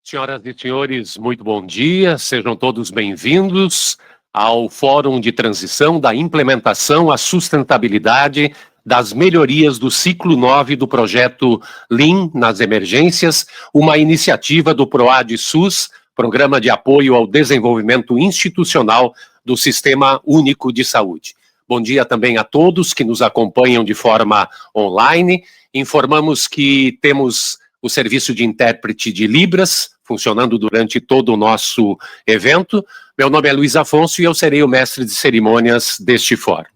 Senhoras e senhores, muito bom dia, sejam todos bem-vindos ao Fórum de Transição da Implementação à Sustentabilidade das Melhorias do Ciclo 9 do Projeto Lean nas Emergências, uma iniciativa do PROAD-SUS, Programa de Apoio ao Desenvolvimento Institucional do Sistema Único de Saúde. Bom dia também a todos que nos acompanham de forma online. Informamos que temos o serviço de intérprete de Libras, funcionando durante todo o nosso evento. Meu nome é Luiz Afonso e eu serei o mestre de cerimônias deste fórum.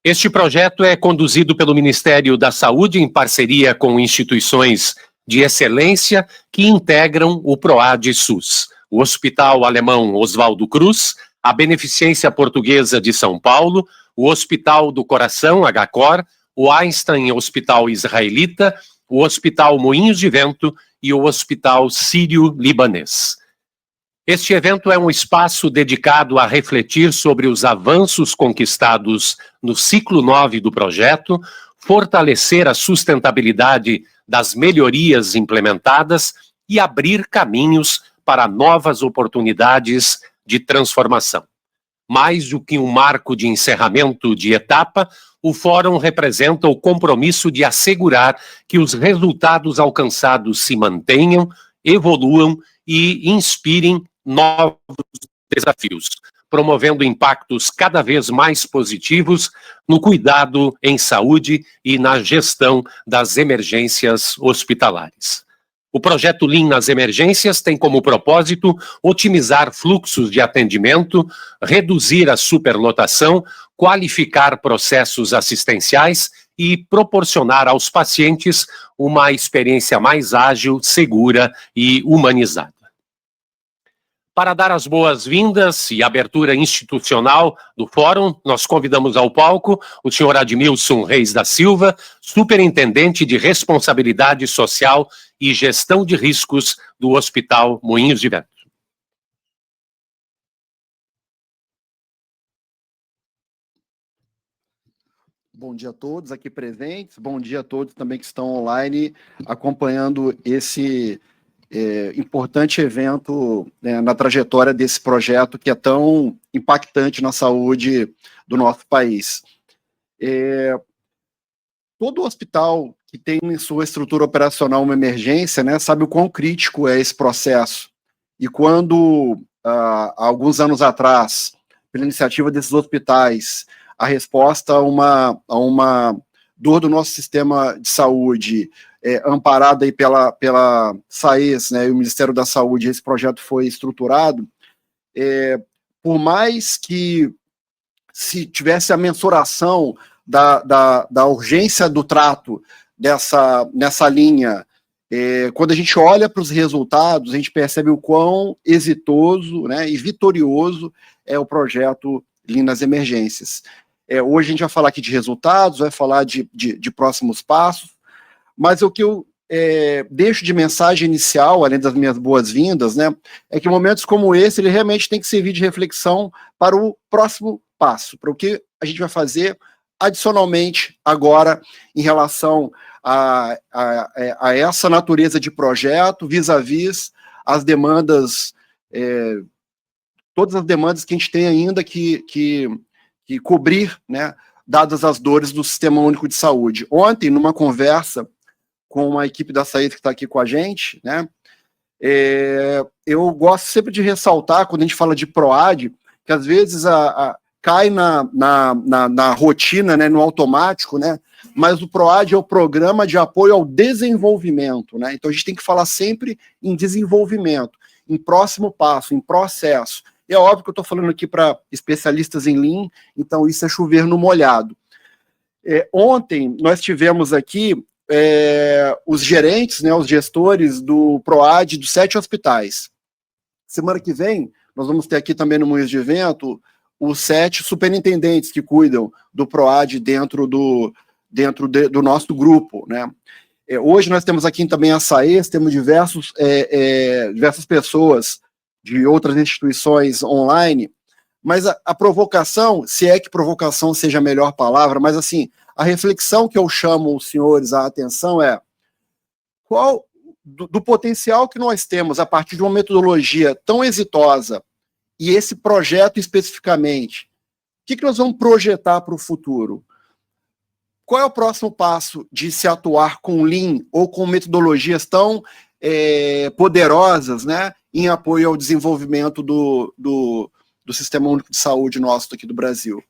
Este projeto é conduzido pelo Ministério da Saúde em parceria com instituições de excelência que integram o PROAD-SUS, o Hospital Alemão Oswaldo Cruz, a Beneficência Portuguesa de São Paulo, o Hospital do Coração, HCOR, o Einstein Hospital Israelita, o Hospital Moinhos de Vento e o Hospital Sírio-Libanês. Este evento é um espaço dedicado a refletir sobre os avanços conquistados no ciclo 9 do projeto, fortalecer a sustentabilidade das melhorias implementadas e abrir caminhos para novas oportunidades de transformação. Mais do que um marco de encerramento de etapa, o Fórum representa o compromisso de assegurar que os resultados alcançados se mantenham, evoluam e inspirem novos desafios, promovendo impactos cada vez mais positivos no cuidado em saúde e na gestão das emergências hospitalares. O projeto Lean nas Emergências tem como propósito otimizar fluxos de atendimento, reduzir a superlotação, qualificar processos assistenciais e proporcionar aos pacientes uma experiência mais ágil, segura e humanizada. Para dar as boas-vindas e abertura institucional do Fórum, nós convidamos ao palco o senhor Admilson Reis da Silva, Superintendente de Responsabilidade Social e Gestão de Riscos do Hospital Moinhos de Vento. Bom dia a todos aqui presentes, bom dia a todos também que estão online acompanhando esse importante evento, né, na trajetória desse projeto que é tão impactante na saúde do nosso país. Todo hospital que tem em sua estrutura operacional uma emergência, né, sabe o quão crítico é esse processo. E quando, há alguns anos atrás, pela iniciativa desses hospitais, a resposta a uma dor do nosso sistema de saúde, amparada aí pela SAES, né, e o Ministério da Saúde, esse projeto foi estruturado, por mais que se tivesse a mensuração da urgência do trato nessa linha, quando a gente olha para os resultados, a gente percebe o quão exitoso, né, e vitorioso é o projeto Lean nas Emergências. Hoje a gente vai falar aqui de resultados, vai falar de próximos passos, mas o que eu deixo de mensagem inicial, além das minhas boas-vindas, né, é que momentos como esse, ele realmente tem que servir de reflexão para o próximo passo, para o que a gente vai fazer adicionalmente agora em relação a essa natureza de projeto, vis-à-vis as demandas, todas as demandas que a gente tem ainda que cobrir, né, dadas as dores do Sistema Único de Saúde. Ontem, numa conversa com a equipe da SAES que está aqui com a gente, né, eu gosto sempre de ressaltar, quando a gente fala de PROAD, que às vezes cai na rotina, né, no automático, né, mas o PROAD é o Programa de Apoio ao Desenvolvimento, né, então a gente tem que falar sempre em desenvolvimento, em próximo passo, em processo. É óbvio que eu estou falando aqui para especialistas em Lean, então isso é chover no molhado. Ontem nós tivemos aqui os gerentes, né, os gestores do PROAD dos 7 hospitais. Semana que vem, nós vamos ter aqui também no Moinhos de Vento os 7 superintendentes que cuidam do PROAD dentro do nosso grupo, né? Hoje nós temos aqui também a SAES, temos diversas pessoas de outras instituições online, mas a provocação, se é que provocação seja a melhor palavra, mas assim, a reflexão que eu chamo os senhores à atenção é qual do potencial que nós temos a partir de uma metodologia tão exitosa e esse projeto especificamente, o que nós vamos projetar para o futuro? Qual é o próximo passo de se atuar com Lean ou com metodologias tão poderosas, né, em apoio ao desenvolvimento do Sistema Único de Saúde nosso aqui do Brasil?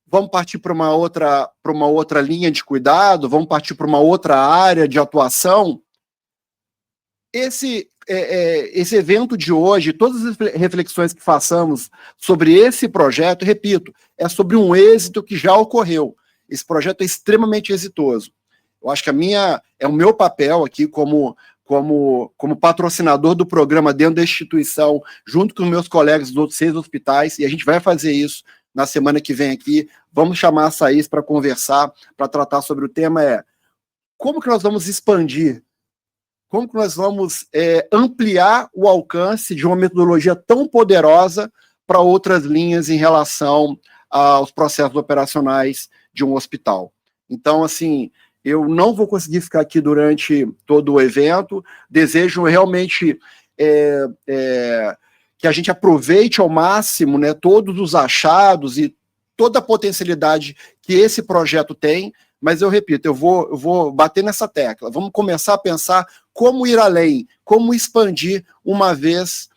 Vamos partir para uma outra linha de cuidado? Vamos partir para uma outra área de atuação? Esse evento de hoje, todas as reflexões que façamos sobre esse projeto, repito, é sobre um êxito que já ocorreu. Esse projeto é extremamente exitoso. Eu acho que é o meu papel aqui como patrocinador do programa dentro da instituição, junto com meus colegas dos outros 6 hospitais, e a gente vai fazer isso na semana que vem aqui. Vamos chamar a Saís para conversar, para tratar sobre o tema como que nós vamos expandir, como que nós vamos ampliar o alcance de uma metodologia tão poderosa para outras linhas em relação aos processos operacionais de um hospital. Então, assim, eu não vou conseguir ficar aqui durante todo o evento, desejo realmente que a gente aproveite ao máximo, né, todos os achados e toda a potencialidade que esse projeto tem, mas eu repito, eu vou bater nessa tecla. Vamos começar a pensar como ir além, como expandir, uma vez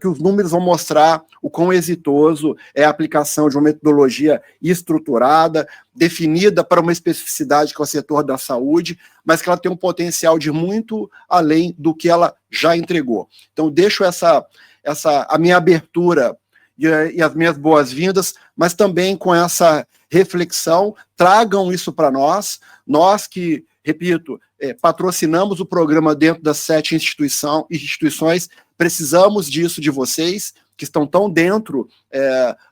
que os números vão mostrar o quão exitoso é a aplicação de uma metodologia estruturada, definida para uma especificidade que é o setor da saúde, mas que ela tem um potencial de muito além do que ela já entregou. Então, deixo a minha abertura e as minhas boas-vindas, mas também com essa reflexão, tragam isso para nós que, repito, patrocinamos o programa dentro das 7 instituições, precisamos disso de vocês, que estão tão dentro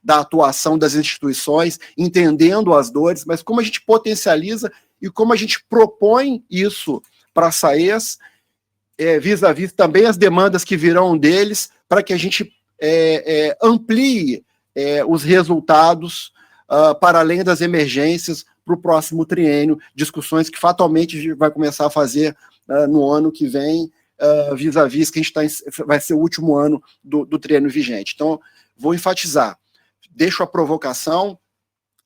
da atuação das instituições, entendendo as dores, mas como a gente potencializa e como a gente propõe isso para a SAES, vis-à-vis também as demandas que virão deles, para que a gente amplie os resultados para além das emergências para o próximo triênio, discussões que fatalmente a gente vai começar a fazer no ano que vem, vis-à-vis que a gente vai ser o último ano do triênio vigente. Então, vou enfatizar, deixo a provocação,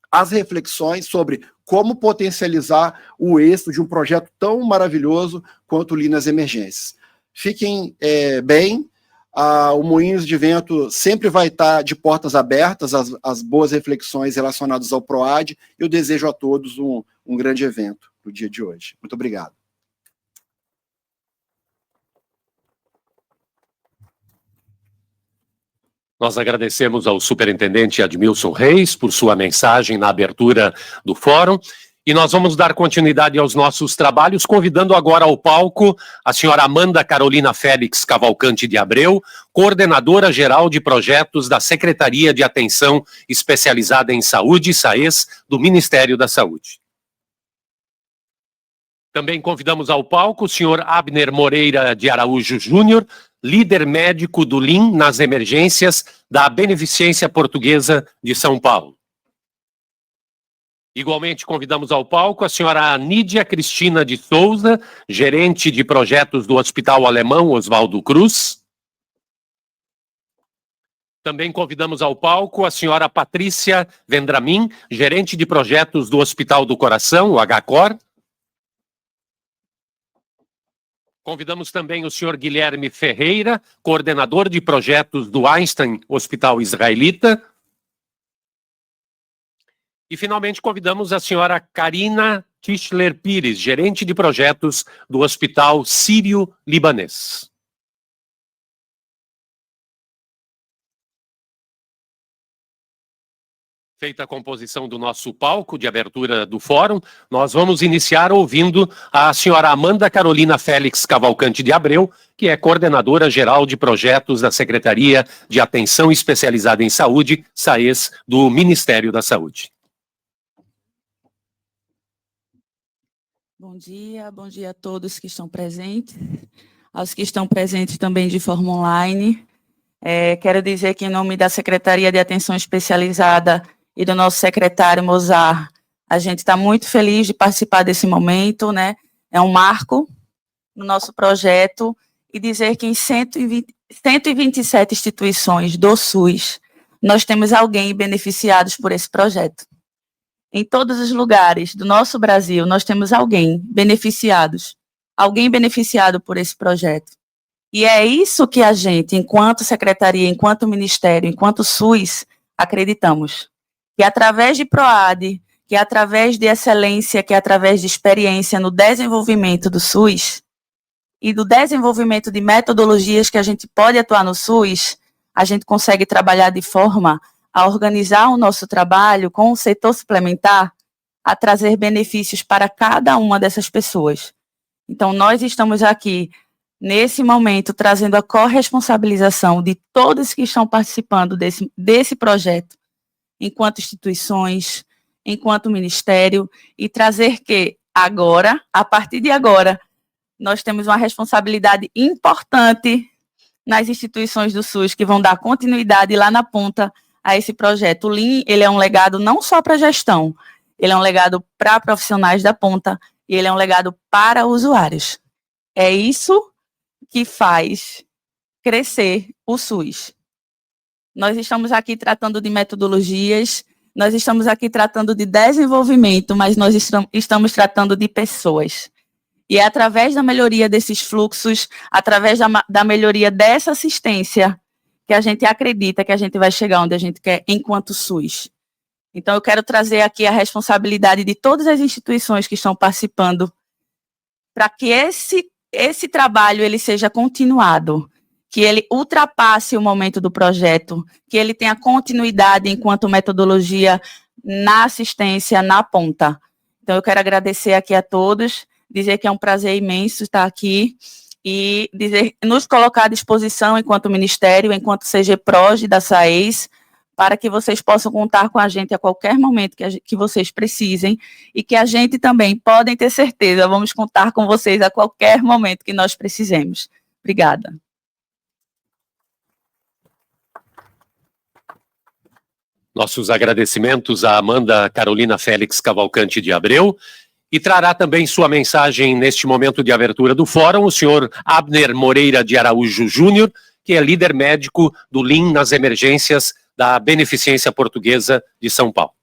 as reflexões sobre como potencializar o êxito de um projeto tão maravilhoso quanto o Lean nas emergências. Fiquem bem, o Moinhos de Vento sempre vai estar de portas abertas às boas reflexões relacionadas ao PROAD. Eu desejo a todos um grande evento no dia de hoje. Muito obrigado. Nós agradecemos ao superintendente Admilson Reis por sua mensagem na abertura do fórum. E nós vamos dar continuidade aos nossos trabalhos, convidando agora ao palco a senhora Amanda Carolina Félix Cavalcante de Abreu, coordenadora geral de projetos da Secretaria de Atenção Especializada em Saúde, SAES, do Ministério da Saúde. Também convidamos ao palco o senhor Abner Moreira de Araújo Júnior, líder médico do Lean nas emergências da Beneficência Portuguesa de São Paulo. Igualmente convidamos ao palco a senhora Nídia Cristina de Souza, gerente de projetos do Hospital Alemão Oswaldo Cruz. Também convidamos ao palco a senhora Patrícia Vendramin, gerente de projetos do Hospital do Coração, o HCOR. Convidamos também o senhor Guilherme Ferreira, coordenador de projetos do Einstein Hospital Israelita. E, finalmente, convidamos a senhora Karina Tischler Pires, gerente de projetos do Hospital Sírio-Libanês. Feita a composição do nosso palco de abertura do fórum, nós vamos iniciar ouvindo a senhora Amanda Carolina Félix Cavalcante de Abreu, que é coordenadora geral de projetos da Secretaria de Atenção Especializada em Saúde, SAES, do Ministério da Saúde. Bom dia a todos que estão presentes, aos que estão presentes também de forma online. Quero dizer que, em nome da Secretaria de Atenção Especializada e do nosso secretário Mozart, a gente está muito feliz de participar desse momento, né? É um marco no nosso projeto e dizer que em 127 instituições do SUS, nós temos alguém beneficiados por esse projeto. Em todos os lugares do nosso Brasil, nós temos alguém beneficiado por esse projeto. E é isso que a gente, enquanto secretaria, enquanto ministério, enquanto SUS, acreditamos. Que através de PROAD, que através de excelência, que através de experiência no desenvolvimento do SUS e do desenvolvimento de metodologias que a gente pode atuar no SUS, a gente consegue trabalhar de forma a organizar o nosso trabalho com o setor suplementar, a trazer benefícios para cada uma dessas pessoas. Então, nós estamos aqui, nesse momento, trazendo a corresponsabilização de todos que estão participando desse projeto, enquanto instituições, enquanto ministério, e trazer que agora, a partir de agora, nós temos uma responsabilidade importante nas instituições do SUS que vão dar continuidade lá na ponta a esse projeto. O Lean, ele é um legado não só para a gestão, ele é um legado para profissionais da ponta e ele é um legado para usuários. É isso que faz crescer o SUS. Nós estamos aqui tratando de metodologias, nós estamos aqui tratando de desenvolvimento, mas nós estamos tratando de pessoas. E é através da melhoria desses fluxos, através da melhoria dessa assistência, que a gente acredita que a gente vai chegar onde a gente quer enquanto SUS. Então, eu quero trazer aqui a responsabilidade de todas as instituições que estão participando para que esse trabalho ele seja continuado, que ele ultrapasse o momento do projeto, que ele tenha continuidade enquanto metodologia na assistência, na ponta. Então, eu quero agradecer aqui a todos, dizer que é um prazer imenso estar aqui e nos colocar à disposição enquanto Ministério, enquanto CGPROG da SAES, para que vocês possam contar com a gente a qualquer momento que vocês precisem e que a gente também, podem ter certeza, vamos contar com vocês a qualquer momento que nós precisemos. Obrigada. Nossos agradecimentos à Amanda Carolina Félix Cavalcante de Abreu, e trará também sua mensagem neste momento de abertura do fórum o senhor Abner Moreira de Araújo Júnior, que é líder médico do Lean nas emergências da Beneficência Portuguesa de São Paulo.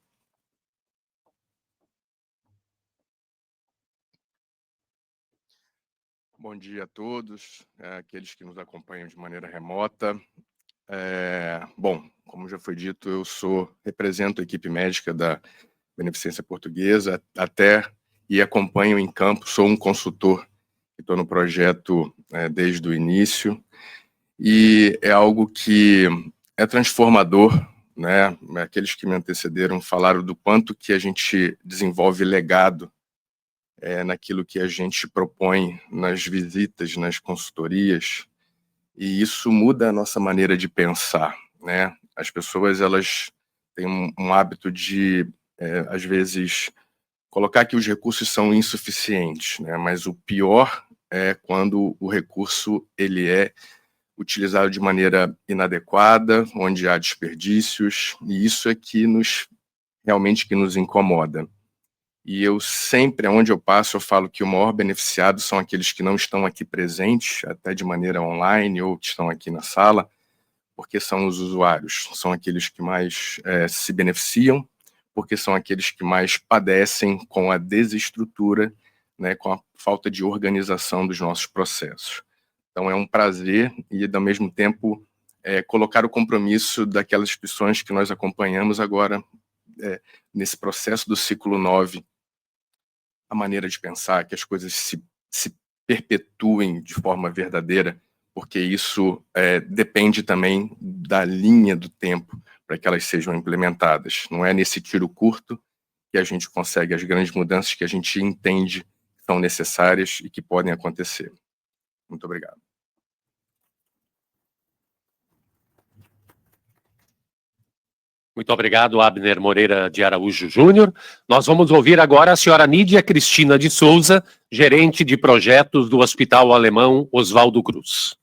Bom dia a todos, aqueles que nos acompanham de maneira remota. Bom, como já foi dito, eu represento a equipe médica da Beneficência Portuguesa e acompanho em campo, sou um consultor, estou no projeto desde o início, e é algo que é transformador, né? Aqueles que me antecederam falaram do quanto que a gente desenvolve legado naquilo que a gente propõe nas visitas, nas consultorias, e isso muda a nossa maneira de pensar, né? As pessoas, elas têm um hábito de, às vezes, colocar que os recursos são insuficientes, né? Mas o pior é quando o recurso ele é utilizado de maneira inadequada, onde há desperdícios, e isso é que realmente nos incomoda. E eu sempre, onde eu passo, eu falo que o maior beneficiado são aqueles que não estão aqui presentes, até de maneira online, ou que estão aqui na sala, porque são os usuários, são aqueles que mais se beneficiam, porque são aqueles que mais padecem com a desestrutura, né, com a falta de organização dos nossos processos. Então é um prazer e, ao mesmo tempo, colocar o compromisso daquelas instituições que nós acompanhamos agora nesse processo do ciclo 9, a maneira de pensar, que as coisas se perpetuem de forma verdadeira, porque isso depende também da linha do tempo para que elas sejam implementadas. Não é nesse tiro curto que a gente consegue as grandes mudanças que a gente entende que são necessárias e que podem acontecer. Muito obrigado. Muito obrigado, Abner Moreira de Araújo Júnior. Nós vamos ouvir agora a senhora Nídia Cristina de Souza, gerente de projetos do Hospital Alemão Oswaldo Cruz.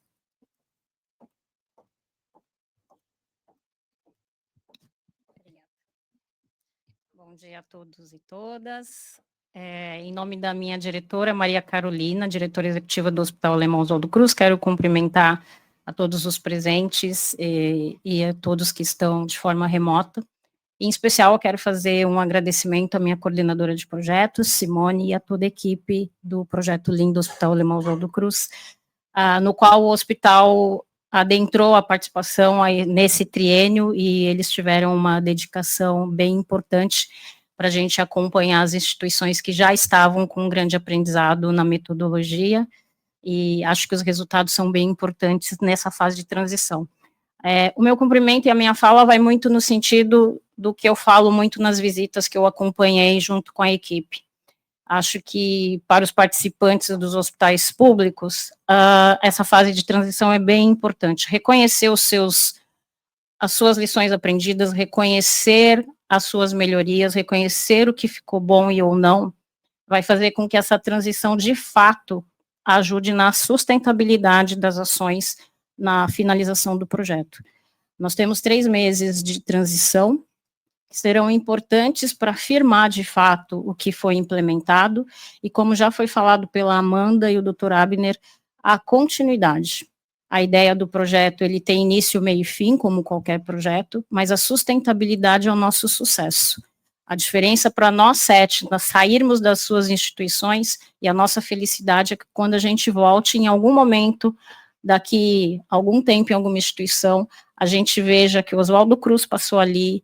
Bom dia a todos e todas. Em nome da minha diretora, Maria Carolina, diretora executiva do Hospital Alemão Oswaldo Cruz, quero cumprimentar a todos os presentes e a todos que estão de forma remota. Em especial, eu quero fazer um agradecimento à minha coordenadora de projetos, Simone, e a toda a equipe do Projeto Lean do Hospital Alemão Oswaldo Cruz, no qual o hospital adentrou a participação nesse triênio e eles tiveram uma dedicação bem importante para a gente acompanhar as instituições que já estavam com um grande aprendizado na metodologia, e acho que os resultados são bem importantes nessa fase de transição. O meu cumprimento e a minha fala vai muito no sentido do que eu falo muito nas visitas que eu acompanhei junto com a equipe. Acho que para os participantes dos hospitais públicos, essa fase de transição é bem importante. Reconhecer as suas lições aprendidas, reconhecer as suas melhorias, reconhecer o que ficou bom e ou não, vai fazer com que essa transição, de fato, ajude na sustentabilidade das ações na finalização do projeto. Nós temos 3 meses de transição, que serão importantes para afirmar, de fato, o que foi implementado, e como já foi falado pela Amanda e o Dr. Abner, a continuidade. A ideia do projeto, ele tem início, meio e fim, como qualquer projeto, mas a sustentabilidade é o nosso sucesso. A diferença para nós 7, nós sairmos das suas instituições, e a nossa felicidade é que quando a gente volte, em algum momento, daqui a algum tempo, em alguma instituição, a gente veja que o Oswaldo Cruz passou ali,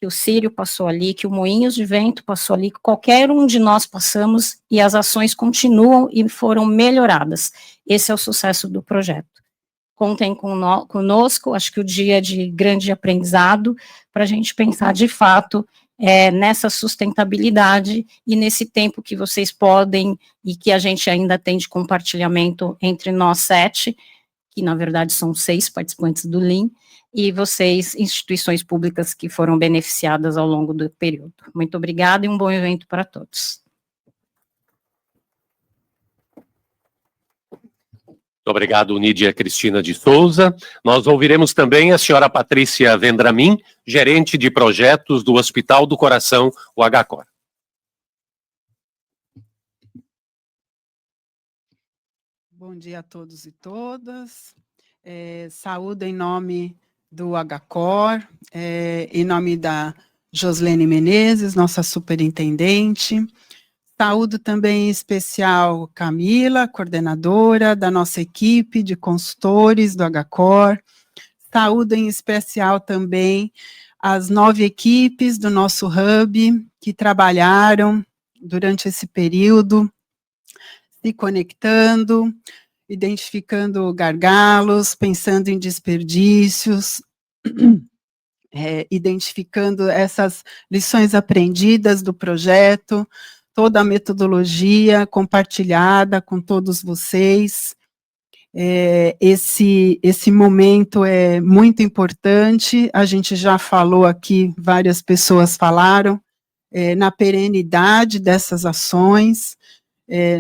que o Sírio passou ali, que o Moinhos de Vento passou ali, que qualquer um de nós passamos, e as ações continuam e foram melhoradas. Esse é o sucesso do projeto. Contem conosco, acho que o dia de grande aprendizado, para a gente pensar de fato nessa sustentabilidade e nesse tempo que vocês podem e que a gente ainda tem de compartilhamento entre nós 7, que na verdade são 6 participantes do Lean, e vocês, instituições públicas que foram beneficiadas ao longo do período. Muito obrigada e um bom evento para todos. Muito obrigado, Nídia Cristina de Souza. Nós ouviremos também a senhora Patrícia Vendramin, gerente de projetos do Hospital do Coração, o HCOR. Bom dia a todos e todas. Saúdo em nome do HCOR, em nome da Joslene Menezes, nossa superintendente. Saúdo também em especial Camila, coordenadora da nossa equipe de consultores do HCOR. Saúdo em especial também as 9 equipes do nosso hub que trabalharam durante esse período, se conectando, identificando gargalos, pensando em desperdícios, identificando essas lições aprendidas do projeto, toda a metodologia compartilhada com todos vocês. Esse momento é muito importante, a gente já falou aqui, várias pessoas falaram, na perenidade dessas ações,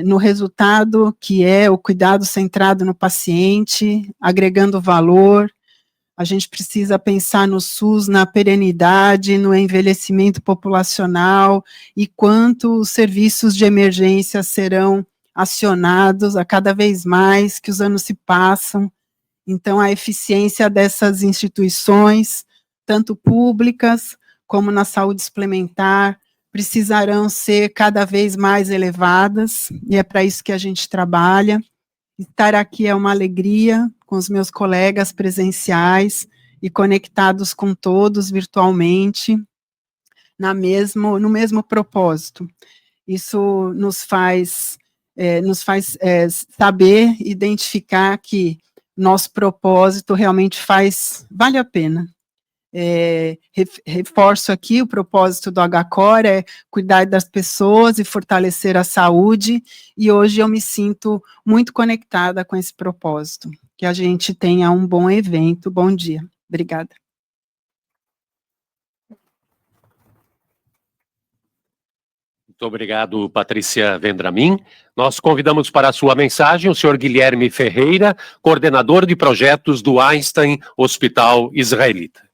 no resultado que é o cuidado centrado no paciente, agregando valor. A gente precisa pensar no SUS, na perenidade, no envelhecimento populacional e quanto os serviços de emergência serão acionados a cada vez mais que os anos se passam. Então, a eficiência dessas instituições, tanto públicas como na saúde suplementar, precisarão ser cada vez mais elevadas, e é para isso que a gente trabalha. Estar aqui é uma alegria, com os meus colegas presenciais e conectados com todos virtualmente, no mesmo propósito. Isso nos faz saber, identificar que nosso propósito realmente vale a pena. Reforço aqui, o propósito do HCOR é cuidar das pessoas e fortalecer a saúde, e hoje eu me sinto muito conectada com esse propósito. Que a gente tenha um bom evento. Bom dia. Obrigada. Muito obrigado, Patrícia Vendramin. Nós convidamos para a sua mensagem o senhor Guilherme Ferreira, coordenador de projetos do Einstein Hospital Israelita.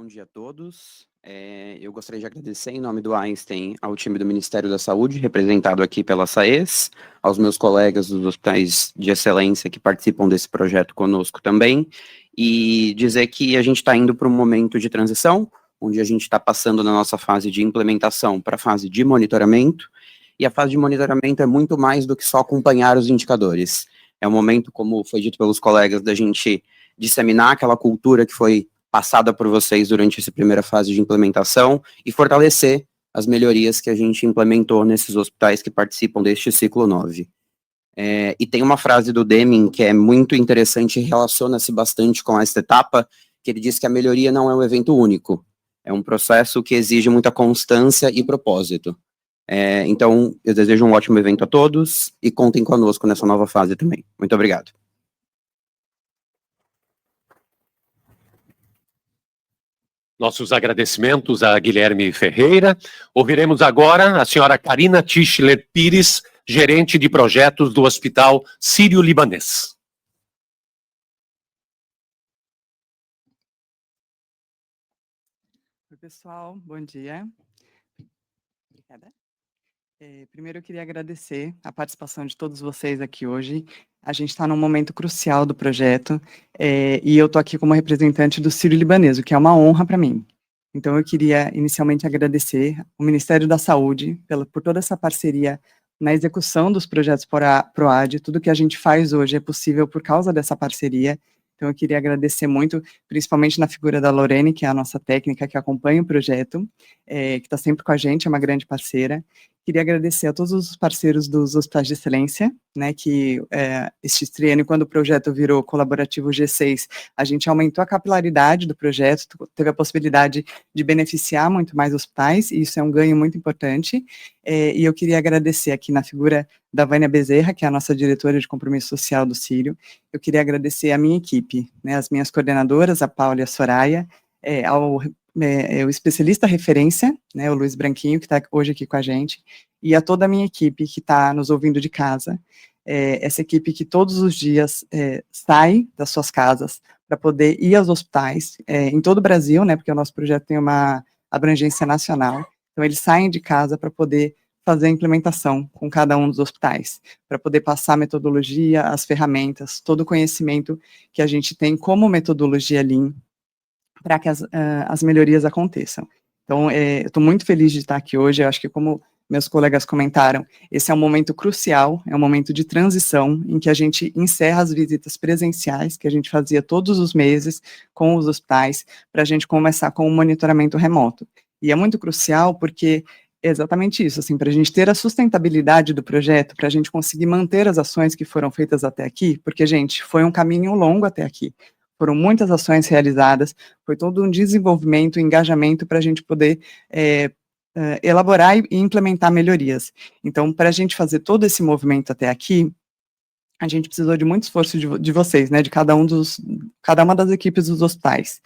Bom dia a todos. Eu gostaria de agradecer, em nome do Einstein, ao time do Ministério da Saúde, representado aqui pela SAES, aos meus colegas dos hospitais de excelência que participam desse projeto conosco também, e dizer que a gente está indo para um momento de transição, onde a gente está passando na nossa fase de implementação para a fase de monitoramento, e a fase de monitoramento é muito mais do que só acompanhar os indicadores. É um momento, como foi dito pelos colegas, da gente disseminar aquela cultura que foi passada por vocês durante essa primeira fase de implementação e fortalecer as melhorias que a gente implementou nesses hospitais que participam deste ciclo 9. E tem uma frase do Deming que é muito interessante e relaciona-se bastante com esta etapa, que ele diz que a melhoria não é um evento único, é um processo que exige muita constância e propósito. Então, eu desejo um ótimo evento a todos e contem conosco nessa nova fase também. Muito obrigado. Nossos agradecimentos a Guilherme Ferreira. Ouviremos agora a senhora Karina Tischler Pires, gerente de projetos do Hospital Sírio-Libanês. Oi, pessoal, bom dia. Obrigada. Primeiro, eu queria agradecer a participação de todos vocês aqui hoje. A gente está num momento crucial do projeto, e eu estou aqui como representante do Sírio-Libanês, o que é uma honra para mim. Então, eu queria inicialmente agradecer o Ministério da Saúde por toda essa parceria na execução dos projetos PROAD. Tudo que a gente faz hoje é possível por causa dessa parceria. Então, eu queria agradecer muito, principalmente na figura da Lorene, que é a nossa técnica que acompanha o projeto, que está sempre com a gente, é uma grande parceira. Queria agradecer a todos os parceiros dos hospitais de excelência, né, que este triênio, quando o projeto virou colaborativo G6, a gente aumentou a capilaridade do projeto, teve a possibilidade de beneficiar muito mais hospitais, e isso é um ganho muito importante. E eu queria agradecer aqui na figura da Vânia Bezerra, que é a nossa diretora de compromisso social do Sírio. Eu queria agradecer a minha equipe, né, as minhas coordenadoras, a Paula e a Soraya, o especialista referência, né, o Luiz Branquinho, que está hoje aqui com a gente, e a toda a minha equipe que está nos ouvindo de casa, essa equipe que todos os dias sai das suas casas para poder ir aos hospitais, em todo o Brasil, né, porque o nosso projeto tem uma abrangência nacional, então eles saem de casa para poder fazer a implementação com cada um dos hospitais, para poder passar a metodologia, as ferramentas, todo o conhecimento que a gente tem como metodologia Lean, para que as melhorias aconteçam. Então, eu estou muito feliz de estar aqui hoje. Eu acho que, como meus colegas comentaram, esse é um momento crucial, é um momento de transição, em que a gente encerra as visitas presenciais, que a gente fazia todos os meses com os hospitais, para a gente começar com o monitoramento remoto. E é muito crucial porque é exatamente isso, assim, para a gente ter a sustentabilidade do projeto, para a gente conseguir manter as ações que foram feitas até aqui, porque, gente, foi um caminho longo até aqui. Foram muitas ações realizadas, foi todo um desenvolvimento, engajamento para a gente poder elaborar e implementar melhorias. Então, para a gente fazer todo esse movimento até aqui, a gente precisou de muito esforço de vocês, né, de cada uma das equipes dos hospitais.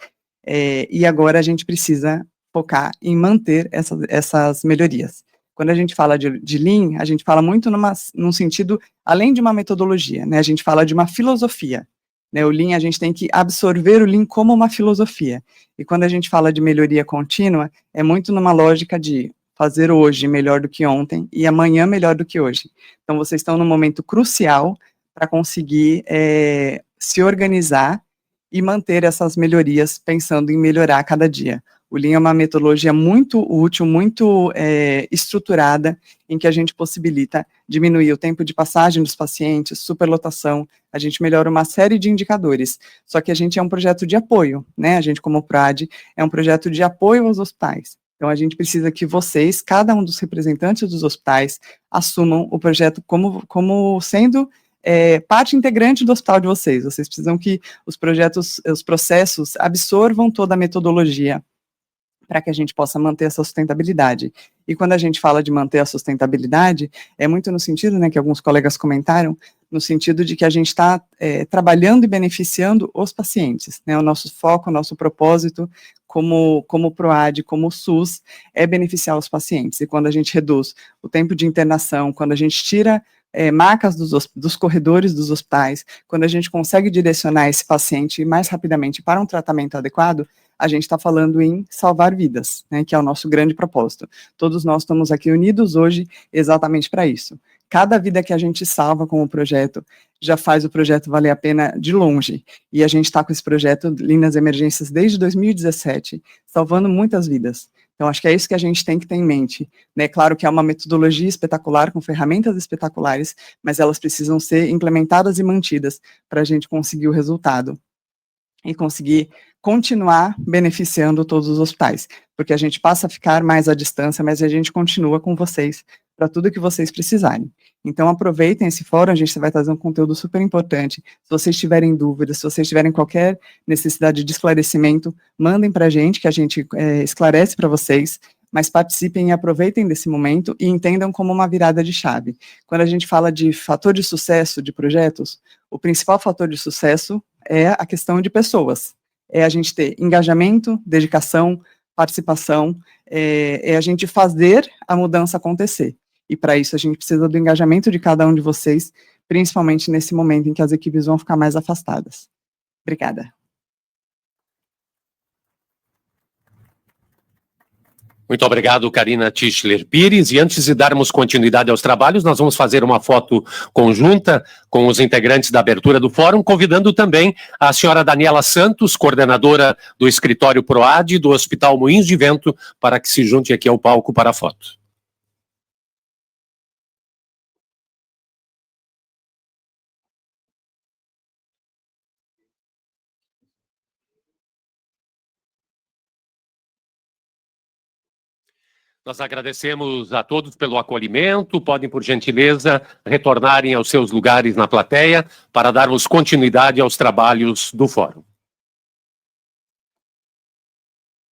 E agora a gente precisa focar em manter essas melhorias. Quando a gente fala de Lean, a gente fala muito num sentido, além de uma metodologia, né, a gente fala de uma filosofia. Né, o Lean, a gente tem que absorver o Lean como uma filosofia. E quando a gente fala de melhoria contínua, é muito numa lógica de fazer hoje melhor do que ontem e amanhã melhor do que hoje. Então, vocês estão num momento crucial para conseguir se organizar e manter essas melhorias, pensando em melhorar a cada dia. O Lean é uma metodologia muito útil, muito estruturada, em que a gente possibilita diminuir o tempo de passagem dos pacientes, superlotação, a gente melhora uma série de indicadores. Só que a gente é um projeto de apoio, né? A gente, como PROAD, é um projeto de apoio aos hospitais. Então, a gente precisa que vocês, cada um dos representantes dos hospitais, assumam o projeto como sendo parte integrante do hospital de vocês. Vocês precisam que os processos absorvam toda a metodologia, para que a gente possa manter essa sustentabilidade. E quando a gente fala de manter a sustentabilidade, é muito no sentido, né, que alguns colegas comentaram, no sentido de que a gente está trabalhando e beneficiando os pacientes, né, o nosso foco, o nosso propósito, como PROAD, como SUS, é beneficiar os pacientes, e quando a gente reduz o tempo de internação, quando a gente tira marcas dos corredores dos hospitais, quando a gente consegue direcionar esse paciente mais rapidamente para um tratamento adequado, a gente está falando em salvar vidas, né, que é o nosso grande propósito. Todos nós estamos aqui unidos hoje exatamente para isso. Cada vida que a gente salva com o projeto já faz o projeto valer a pena de longe. E a gente está com esse projeto Linhas Emergências desde 2017, salvando muitas vidas. Então, acho que é isso que a gente tem que ter em mente, né? Claro que é uma metodologia espetacular, com ferramentas espetaculares, mas elas precisam ser implementadas e mantidas para a gente conseguir o resultado e conseguir continuar beneficiando todos os hospitais, porque a gente passa a ficar mais à distância, mas a gente continua com vocês para tudo que vocês precisarem. Então, aproveitem esse fórum, a gente vai trazer um conteúdo super importante. Se vocês tiverem dúvidas, se vocês tiverem qualquer necessidade de esclarecimento, mandem para a gente, que a gente esclarece para vocês, mas participem e aproveitem desse momento e entendam como uma virada de chave. Quando a gente fala de fator de sucesso de projetos, o principal fator de sucesso é a questão de pessoas. É a gente ter engajamento, dedicação, participação, é a gente fazer a mudança acontecer. E para isso a gente precisa do engajamento de cada um de vocês, principalmente nesse momento em que as equipes vão ficar mais afastadas. Obrigada. Muito obrigado, Karina Tischler Pires. E antes de darmos continuidade aos trabalhos, nós vamos fazer uma foto conjunta com os integrantes da abertura do fórum, convidando também a senhora Daniela Santos, coordenadora do escritório PROAD do Hospital Moinhos de Vento, para que se junte aqui ao palco para a foto. Nós agradecemos a todos pelo acolhimento. Podem, por gentileza, retornarem aos seus lugares na plateia para darmos continuidade aos trabalhos do fórum.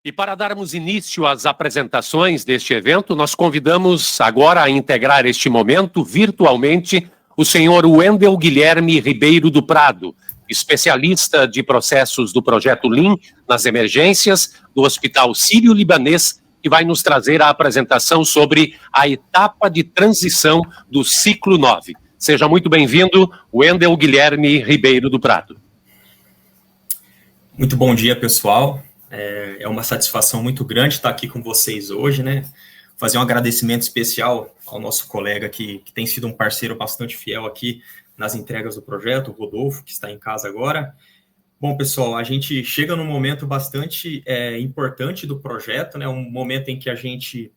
E para darmos início às apresentações deste evento, nós convidamos agora a integrar este momento virtualmente o senhor Wendel Guilherme Ribeiro do Prado, especialista de processos do projeto Lean nas emergências do Hospital Sírio-Libanês, que vai nos trazer a apresentação sobre a etapa de transição do ciclo 9. Seja muito bem-vindo, Wendel Guilherme Ribeiro do Prado. Muito bom dia, pessoal. É uma satisfação muito grande estar aqui com vocês hoje, né? Fazer um agradecimento especial ao nosso colega que tem sido um parceiro bastante fiel aqui nas entregas do projeto, o Rodolfo, que está em casa agora. Bom, pessoal, a gente chega num momento bastante importante do projeto, né? Um momento em que a gente,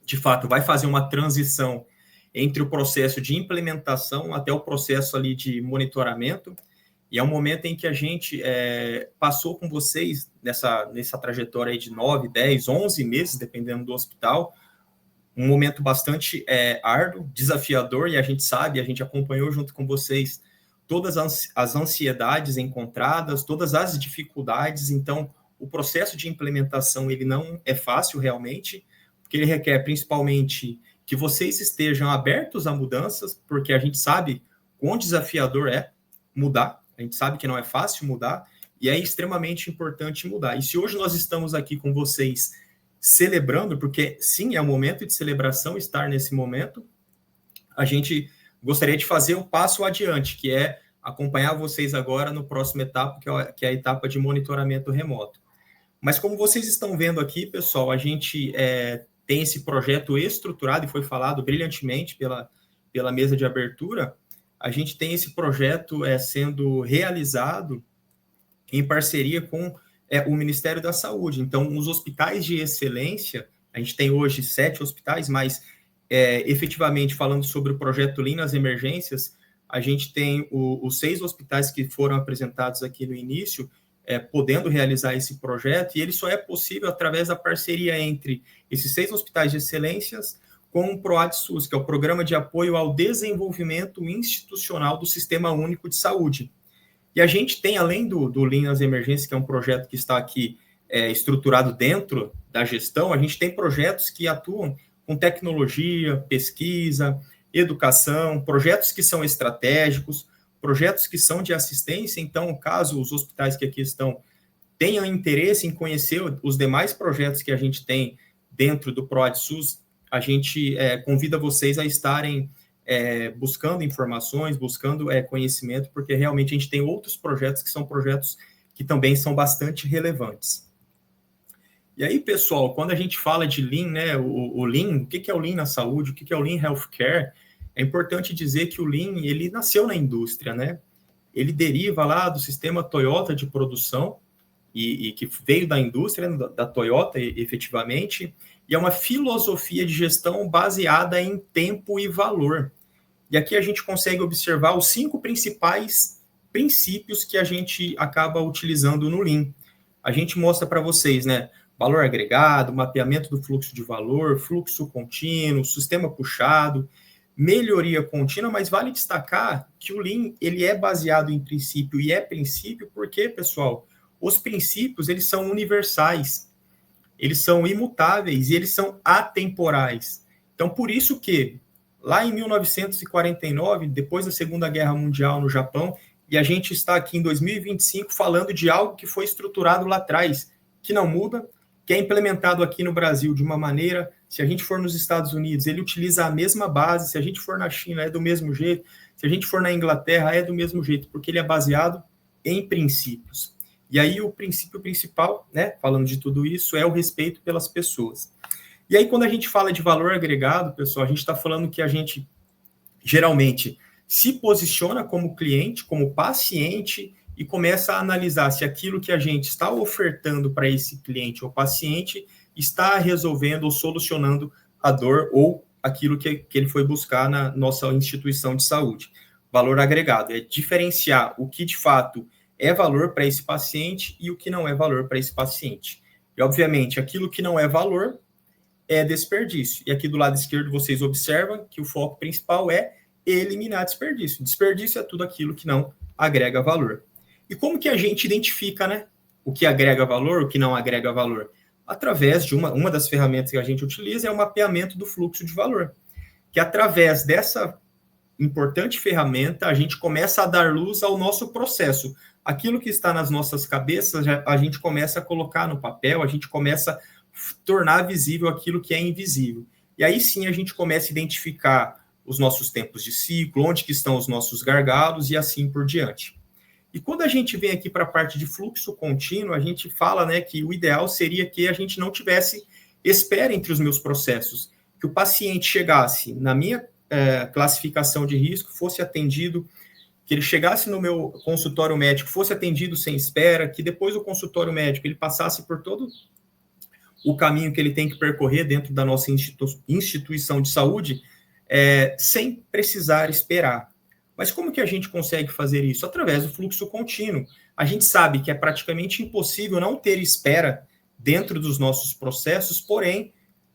de fato, vai fazer uma transição entre o processo de implementação até o processo ali de monitoramento, e é um momento em que a gente passou com vocês nessa trajetória aí de 9, 10, 11 meses, dependendo do hospital, um momento bastante árduo, desafiador, e a gente acompanhou junto com vocês todas as ansiedades encontradas, todas as dificuldades. Então, o processo de implementação, ele não é fácil realmente, porque ele requer principalmente que vocês estejam abertos a mudanças, porque a gente sabe quão desafiador é mudar, a gente sabe que não é fácil mudar, e é extremamente importante mudar. E se hoje nós estamos aqui com vocês celebrando, porque sim, é um momento de celebração estar nesse momento, a gente gostaria de fazer um passo adiante, que é acompanhar vocês agora no próximo etapa, que é a etapa de monitoramento remoto. Mas como vocês estão vendo aqui, pessoal, a gente tem esse projeto estruturado, e foi falado brilhantemente pela mesa de abertura, a gente tem esse projeto sendo realizado em parceria com o Ministério da Saúde. Então, os hospitais de excelência, a gente tem hoje 7 hospitais, mas efetivamente, falando sobre o projeto Lean nas emergências, a gente tem os 6 hospitais que foram apresentados aqui no início, podendo realizar esse projeto, e ele só é possível através da parceria entre esses 6 hospitais de excelências com o PROAD-SUS, que é o Programa de Apoio ao Desenvolvimento Institucional do Sistema Único de Saúde. E a gente tem, além do Lean nas emergências, que é um projeto que está aqui estruturado dentro da gestão, a gente tem projetos que atuam com tecnologia, pesquisa, educação, projetos que são estratégicos, projetos que são de assistência. Então, caso os hospitais que aqui estão tenham interesse em conhecer os demais projetos que a gente tem dentro do PROAD-SUS, a gente convida vocês a estarem buscando informações, buscando conhecimento, porque realmente a gente tem outros projetos que são projetos que também são bastante relevantes. E aí, pessoal, quando a gente fala de Lean, né, o Lean, o que é o Lean na saúde, o que é o Lean Healthcare, é importante dizer que o Lean, ele nasceu na indústria, né? Ele deriva lá do sistema Toyota de produção, e que veio da indústria, da Toyota, efetivamente, e é uma filosofia de gestão baseada em tempo e valor. E aqui a gente consegue observar os 5 principais princípios que a gente acaba utilizando no Lean. A gente mostra para vocês, né, valor agregado, mapeamento do fluxo de valor, fluxo contínuo, sistema puxado, melhoria contínua, mas vale destacar que o Lean, ele é baseado em princípio, e é princípio porque, pessoal, os princípios, eles são universais, eles são imutáveis e eles são atemporais. Então, por isso que, lá em 1949, depois da Segunda Guerra Mundial no Japão, e a gente está aqui em 2025 falando de algo que foi estruturado lá atrás, que não muda, que é implementado aqui no Brasil de uma maneira, se a gente for nos Estados Unidos, ele utiliza a mesma base, se a gente for na China, é do mesmo jeito, se a gente for na Inglaterra, é do mesmo jeito, porque ele é baseado em princípios. E aí o princípio principal, né, falando de tudo isso, é o respeito pelas pessoas. E aí quando a gente fala de valor agregado, pessoal, a gente está falando que a gente, geralmente, se posiciona como cliente, como paciente, e começa a analisar se aquilo que a gente está ofertando para esse cliente ou paciente está resolvendo ou solucionando a dor ou aquilo que ele foi buscar na nossa instituição de saúde. Valor agregado é diferenciar o que de fato é valor para esse paciente e o que não é valor para esse paciente. E, obviamente, aquilo que não é valor é desperdício. E aqui do lado esquerdo vocês observam que o foco principal é eliminar desperdício. Desperdício é tudo aquilo que não agrega valor. E como que a gente identifica, né, o que agrega valor, o que não agrega valor? Através de uma das ferramentas que a gente utiliza é o mapeamento do fluxo de valor, que através dessa importante ferramenta a gente começa a dar luz ao nosso processo. Aquilo que está nas nossas cabeças, a gente começa a colocar no papel, a gente começa a tornar visível aquilo que é invisível. E aí sim a gente começa a identificar os nossos tempos de ciclo, onde que estão os nossos gargalos e assim por diante. E quando a gente vem aqui para a parte de fluxo contínuo, a gente fala, né, que o ideal seria que a gente não tivesse espera entre os meus processos, que o paciente chegasse na minha classificação de risco, fosse atendido, que ele chegasse no meu consultório médico, fosse atendido sem espera, que depois do consultório médico ele passasse por todo o caminho que ele tem que percorrer dentro da nossa instituição de saúde, sem precisar esperar. Mas como que a gente consegue fazer isso? Através do fluxo contínuo. A gente sabe que é praticamente impossível não ter espera dentro dos nossos processos, porém,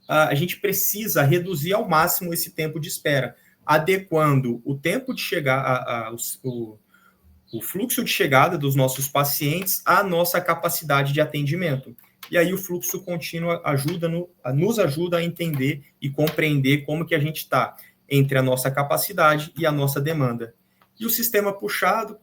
a gente precisa reduzir ao máximo esse tempo de espera, adequando o tempo de chegar, o fluxo de chegada dos nossos pacientes à nossa capacidade de atendimento. E aí o fluxo contínuo nos ajuda a entender e compreender como que a gente está entre a nossa capacidade e a nossa demanda. E o sistema puxado,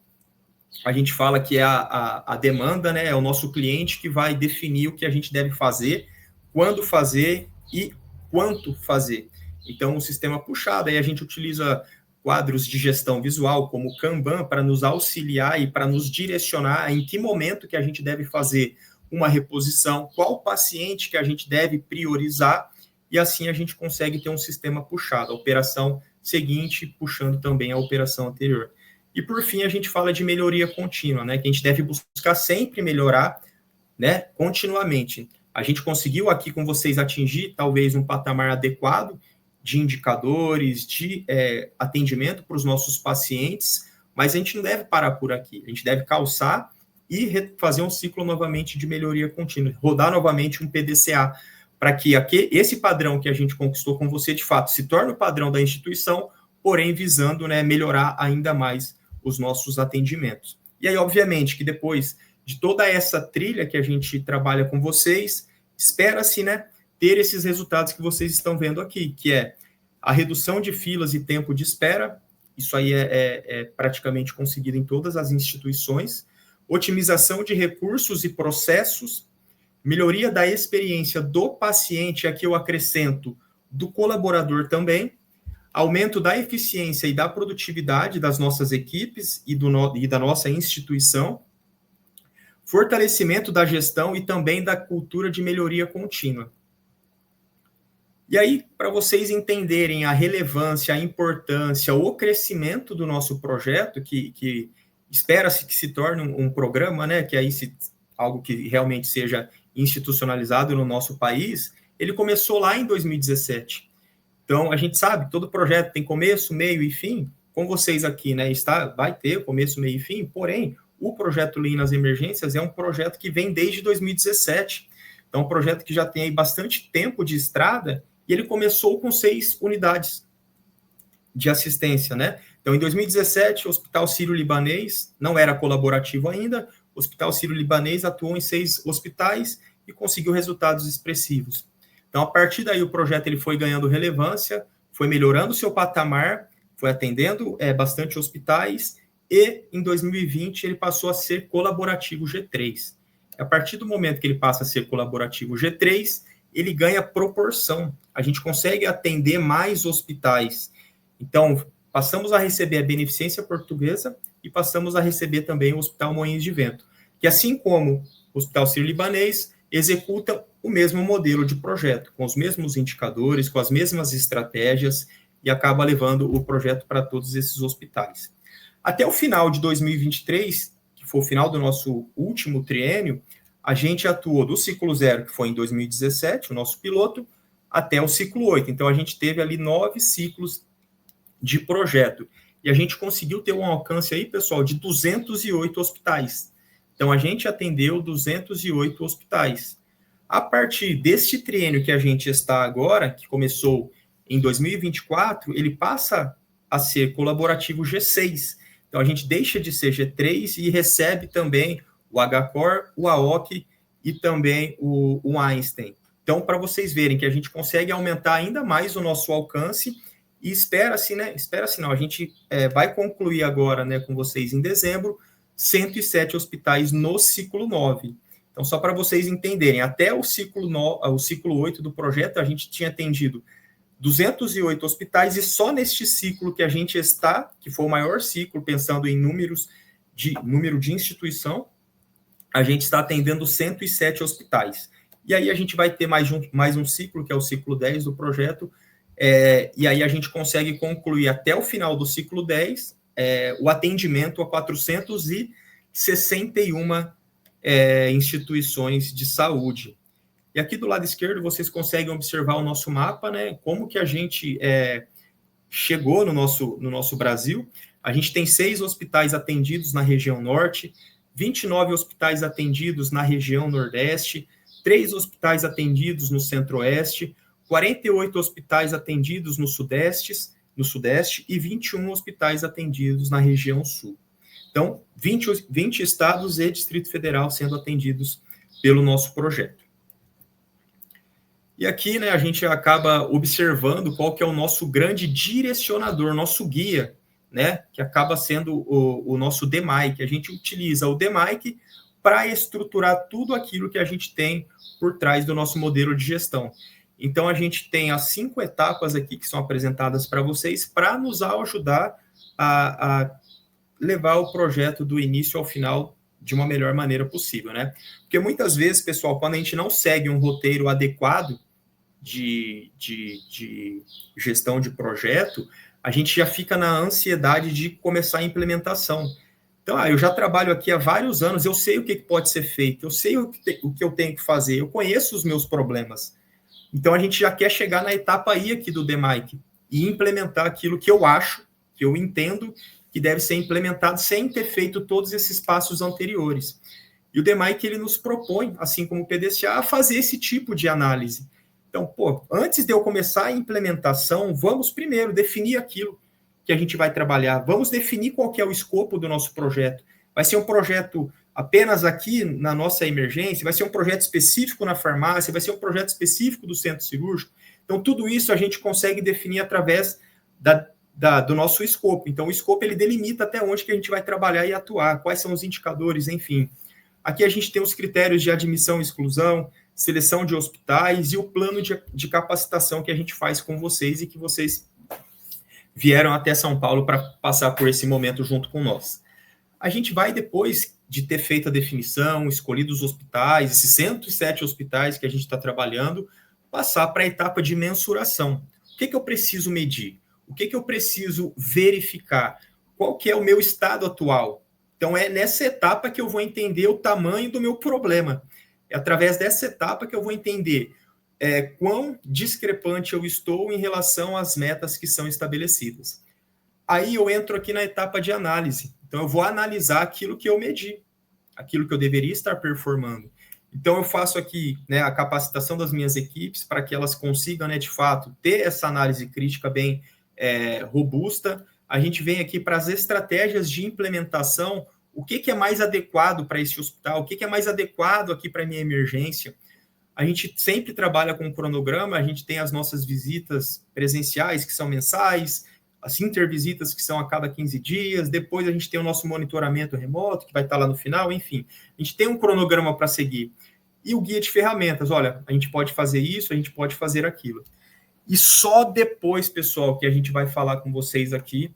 a gente fala que é a demanda, né, é o nosso cliente que vai definir o que a gente deve fazer, quando fazer e quanto fazer. Então, o sistema puxado, aí a gente utiliza quadros de gestão visual, como o Kanban, para nos auxiliar e para nos direcionar em que momento que a gente deve fazer uma reposição, qual paciente que a gente deve priorizar, e assim a gente consegue ter um sistema puxado, a operação seguinte puxando também a operação anterior. E por fim, a gente fala de melhoria contínua, né, que a gente deve buscar sempre melhorar, né, continuamente. A gente conseguiu aqui com vocês atingir talvez um patamar adequado de indicadores, de atendimento para os nossos pacientes, mas a gente não deve parar por aqui, a gente deve calçar e fazer um ciclo novamente de melhoria contínua, rodar novamente um PDCA, para que esse padrão que a gente conquistou com você, de fato, se torne o padrão da instituição, porém visando, né, melhorar ainda mais os nossos atendimentos. E aí, obviamente, que depois de toda essa trilha que a gente trabalha com vocês, espera-se, né, ter esses resultados que vocês estão vendo aqui, que é a redução de filas e tempo de espera, isso aí é praticamente conseguido em todas as instituições, otimização de recursos e processos, melhoria da experiência do paciente, aqui eu acrescento do colaborador também, aumento da eficiência e da produtividade das nossas equipes e da nossa instituição, fortalecimento da gestão e também da cultura de melhoria contínua. E aí, para vocês entenderem a relevância, a importância, o crescimento do nosso projeto, que espera-se que se torne um programa, né, que aí algo que realmente seja institucionalizado no nosso país, ele começou lá em 2017. Então, a gente sabe, todo projeto tem começo, meio e fim. Com vocês aqui, né, vai ter começo, meio e fim, porém, o projeto Lean nas Emergências é um projeto que vem desde 2017. Então, um projeto que já tem aí bastante tempo de estrada, e ele começou com 6 unidades de assistência, né? Então, em 2017, o Hospital Sírio-Libanês não era colaborativo ainda, o Hospital Sírio-Libanês atuou em 6 hospitais e conseguiu resultados expressivos. Então, a partir daí, o projeto ele foi ganhando relevância, foi melhorando o seu patamar, foi atendendo bastante hospitais, e em 2020 ele passou a ser colaborativo G3. A partir do momento que ele passa a ser colaborativo G3, ele ganha proporção. A gente consegue atender mais hospitais. Então, passamos a receber a Beneficência Portuguesa e passamos a receber também o Hospital Moinhos de Vento, que assim como o Hospital Sírio-Libanês, executa o mesmo modelo de projeto, com os mesmos indicadores, com as mesmas estratégias, e acaba levando o projeto para todos esses hospitais. Até o final de 2023, que foi o final do nosso último triênio, a gente atuou do ciclo 0, que foi em 2017, o nosso piloto, até o ciclo 8. Então, a gente teve ali 9 ciclos de projeto. E a gente conseguiu ter um alcance aí, pessoal, de 208 hospitais. Então, a gente atendeu 208 hospitais. A partir deste triênio que a gente está agora, que começou em 2024, ele passa a ser colaborativo G6. Então, a gente deixa de ser G3 e recebe também o HCOR, o AOC e também o Einstein. Então, para vocês verem que a gente consegue aumentar ainda mais o nosso alcance e espera-se, não, a gente vai concluir agora, né, com vocês em dezembro, 107 hospitais no ciclo 9. Então, só para vocês entenderem, até o ciclo 8 do projeto, a gente tinha atendido 208 hospitais, e só neste ciclo que a gente está, que foi o maior ciclo, pensando em número de instituição, a gente está atendendo 107 hospitais. E aí a gente vai ter mais um ciclo, que é o ciclo 10 do projeto, e aí a gente consegue concluir até o final do ciclo 10 o atendimento a 461 instituições de saúde. E aqui do lado esquerdo vocês conseguem observar o nosso mapa, né? Como que a gente chegou no nosso Brasil. A gente tem 6 hospitais atendidos na região norte, 29 hospitais atendidos na região nordeste, 3 hospitais atendidos no centro-oeste, 48 hospitais atendidos no sudeste e 21 hospitais atendidos na região sul. Então, 20 estados e Distrito Federal sendo atendidos pelo nosso projeto. E aqui, né, a gente acaba observando qual que é o nosso grande direcionador, nosso guia, né, que acaba sendo o nosse DMAIC. A gente utiliza o DMAIC para estruturar tudo aquilo que a gente tem por trás do nosso modelo de gestão. Então, a gente tem as 5 etapas aqui que são apresentadas para vocês para nos ajudar a levar o projeto do início ao final de uma melhor maneira possível, né? Porque muitas vezes, pessoal, quando a gente não segue um roteiro adequado de gestão de projeto, a gente já fica na ansiedade de começar a implementação. Então, eu já trabalho aqui há vários anos, eu sei o que pode ser feito, eu sei o que eu tenho que fazer, eu conheço os meus problemas. Então, a gente já quer chegar na etapa I aqui do DMAIC e implementar aquilo que eu acho, que eu entendo que deve ser implementado sem ter feito todos esses passos anteriores. E o DMAIC, ele nos propõe, assim como o PDCA, a fazer esse tipo de análise. Então, antes de eu começar a implementação, vamos primeiro definir aquilo que a gente vai trabalhar, vamos definir qual que é o escopo do nosso projeto. Vai ser um projeto apenas aqui na nossa emergência, vai ser um projeto específico na farmácia, vai ser um projeto específico do centro cirúrgico. Então, tudo isso a gente consegue definir através do nosso escopo. Então, o escopo, ele delimita até onde que a gente vai trabalhar e atuar, quais são os indicadores, enfim. Aqui a gente tem os critérios de admissão e exclusão, seleção de hospitais e o plano de capacitação que a gente faz com vocês e que vocês vieram até São Paulo para passar por esse momento junto com nós. A gente vai depois de ter feito a definição, escolhido os hospitais, esses 107 hospitais que a gente está trabalhando, passar para a etapa de mensuração. O que eu preciso medir? O que eu preciso verificar? Qual que é o meu estado atual? Então, é nessa etapa que eu vou entender o tamanho do meu problema. É através dessa etapa que eu vou entender quão discrepante eu estou em relação às metas que são estabelecidas. Aí eu entro aqui na etapa de análise. Então, eu vou analisar aquilo que eu medi, aquilo que eu deveria estar performando. Então, eu faço aqui, né, a capacitação das minhas equipes para que elas consigam, né, de fato, ter essa análise crítica bem robusta. A gente vem aqui para as estratégias de implementação, o que é mais adequado para esse hospital, o que é mais adequado aqui para a minha emergência. A gente sempre trabalha com um cronograma, a gente tem as nossas visitas presenciais, que são mensais, as intervisitas, que são a cada 15 dias, depois a gente tem o nosso monitoramento remoto, que vai estar lá no final, enfim. A gente tem um cronograma para seguir. E o guia de ferramentas, olha, a gente pode fazer isso, a gente pode fazer aquilo. E só depois, pessoal, que a gente vai falar com vocês aqui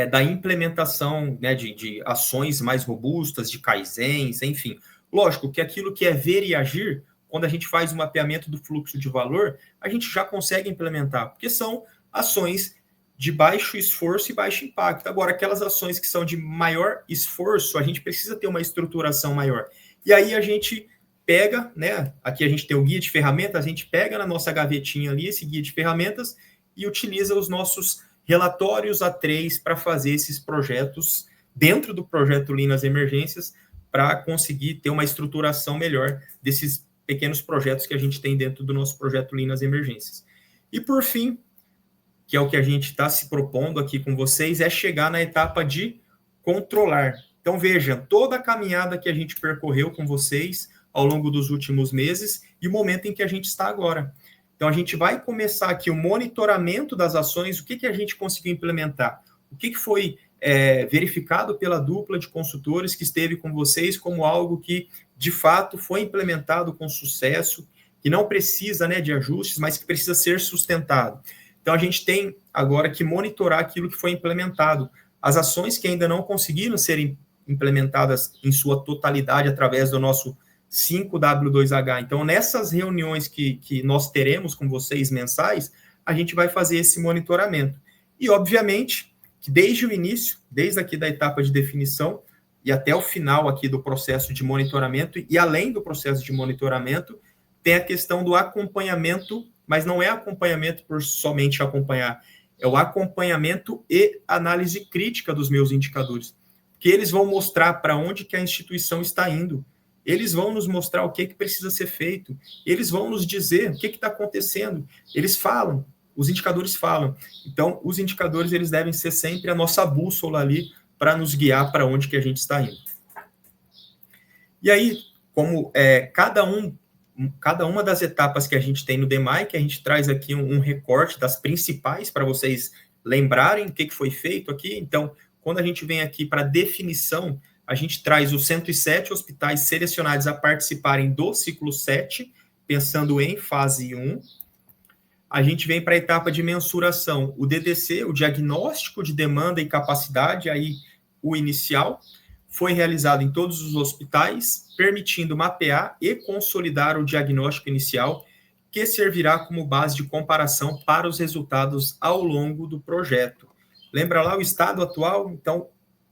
da implementação, né, de ações mais robustas, de kaizens, enfim. Lógico que aquilo que é ver e agir, quando a gente faz o mapeamento do fluxo de valor, a gente já consegue implementar, porque são ações de baixo esforço e baixo impacto. Agora, aquelas ações que são de maior esforço, a gente precisa ter uma estruturação maior. E aí a gente pega, né, aqui a gente tem o guia de ferramentas, a gente pega na nossa gavetinha ali esse guia de ferramentas e utiliza os nossos relatórios A3 para fazer esses projetos dentro do projeto Lean nas emergências, para conseguir ter uma estruturação melhor desses pequenos projetos que a gente tem dentro do nosso projeto Lean nas emergências. E por fim, que é o que a gente está se propondo aqui com vocês, é chegar na etapa de controlar. Então, veja, toda a caminhada que a gente percorreu com vocês ao longo dos últimos meses e o momento em que a gente está agora. Então, a gente vai começar aqui o monitoramento das ações, o que a gente conseguiu implementar, o que foi verificado pela dupla de consultores que esteve com vocês como algo que, de fato, foi implementado com sucesso, que não precisa, né, de ajustes, mas que precisa ser sustentado. Então, a gente tem agora que monitorar aquilo que foi implementado. As ações que ainda não conseguiram ser implementadas em sua totalidade através do nosso 5W2H. Então, nessas reuniões que nós teremos com vocês mensais, a gente vai fazer esse monitoramento. E, obviamente, que desde o início, desde aqui da etapa de definição e até o final aqui do processo de monitoramento, e além do processo de monitoramento, tem a questão do acompanhamento, mas não é acompanhamento por somente acompanhar, é o acompanhamento e análise crítica dos meus indicadores, que eles vão mostrar para onde que a instituição está indo, eles vão nos mostrar o que precisa ser feito, eles vão nos dizer o que está acontecendo, eles falam, os indicadores falam. Então, os indicadores, eles devem ser sempre a nossa bússola ali para nos guiar para onde que a gente está indo. E aí, como cada uma das etapas que a gente tem no DMAI, que a gente traz aqui um recorte das principais para vocês lembrarem o que foi feito aqui. Então, quando a gente vem aqui para definição, a gente traz os 107 hospitais selecionados a participarem do ciclo 7, pensando em fase 1. A gente vem para a etapa de mensuração, o DDC, o diagnóstico de demanda e capacidade, aí o inicial, foi realizado em todos os hospitais, permitindo mapear e consolidar o diagnóstico inicial, que servirá como base de comparação para os resultados ao longo do projeto. Lembra lá o estado atual? Então,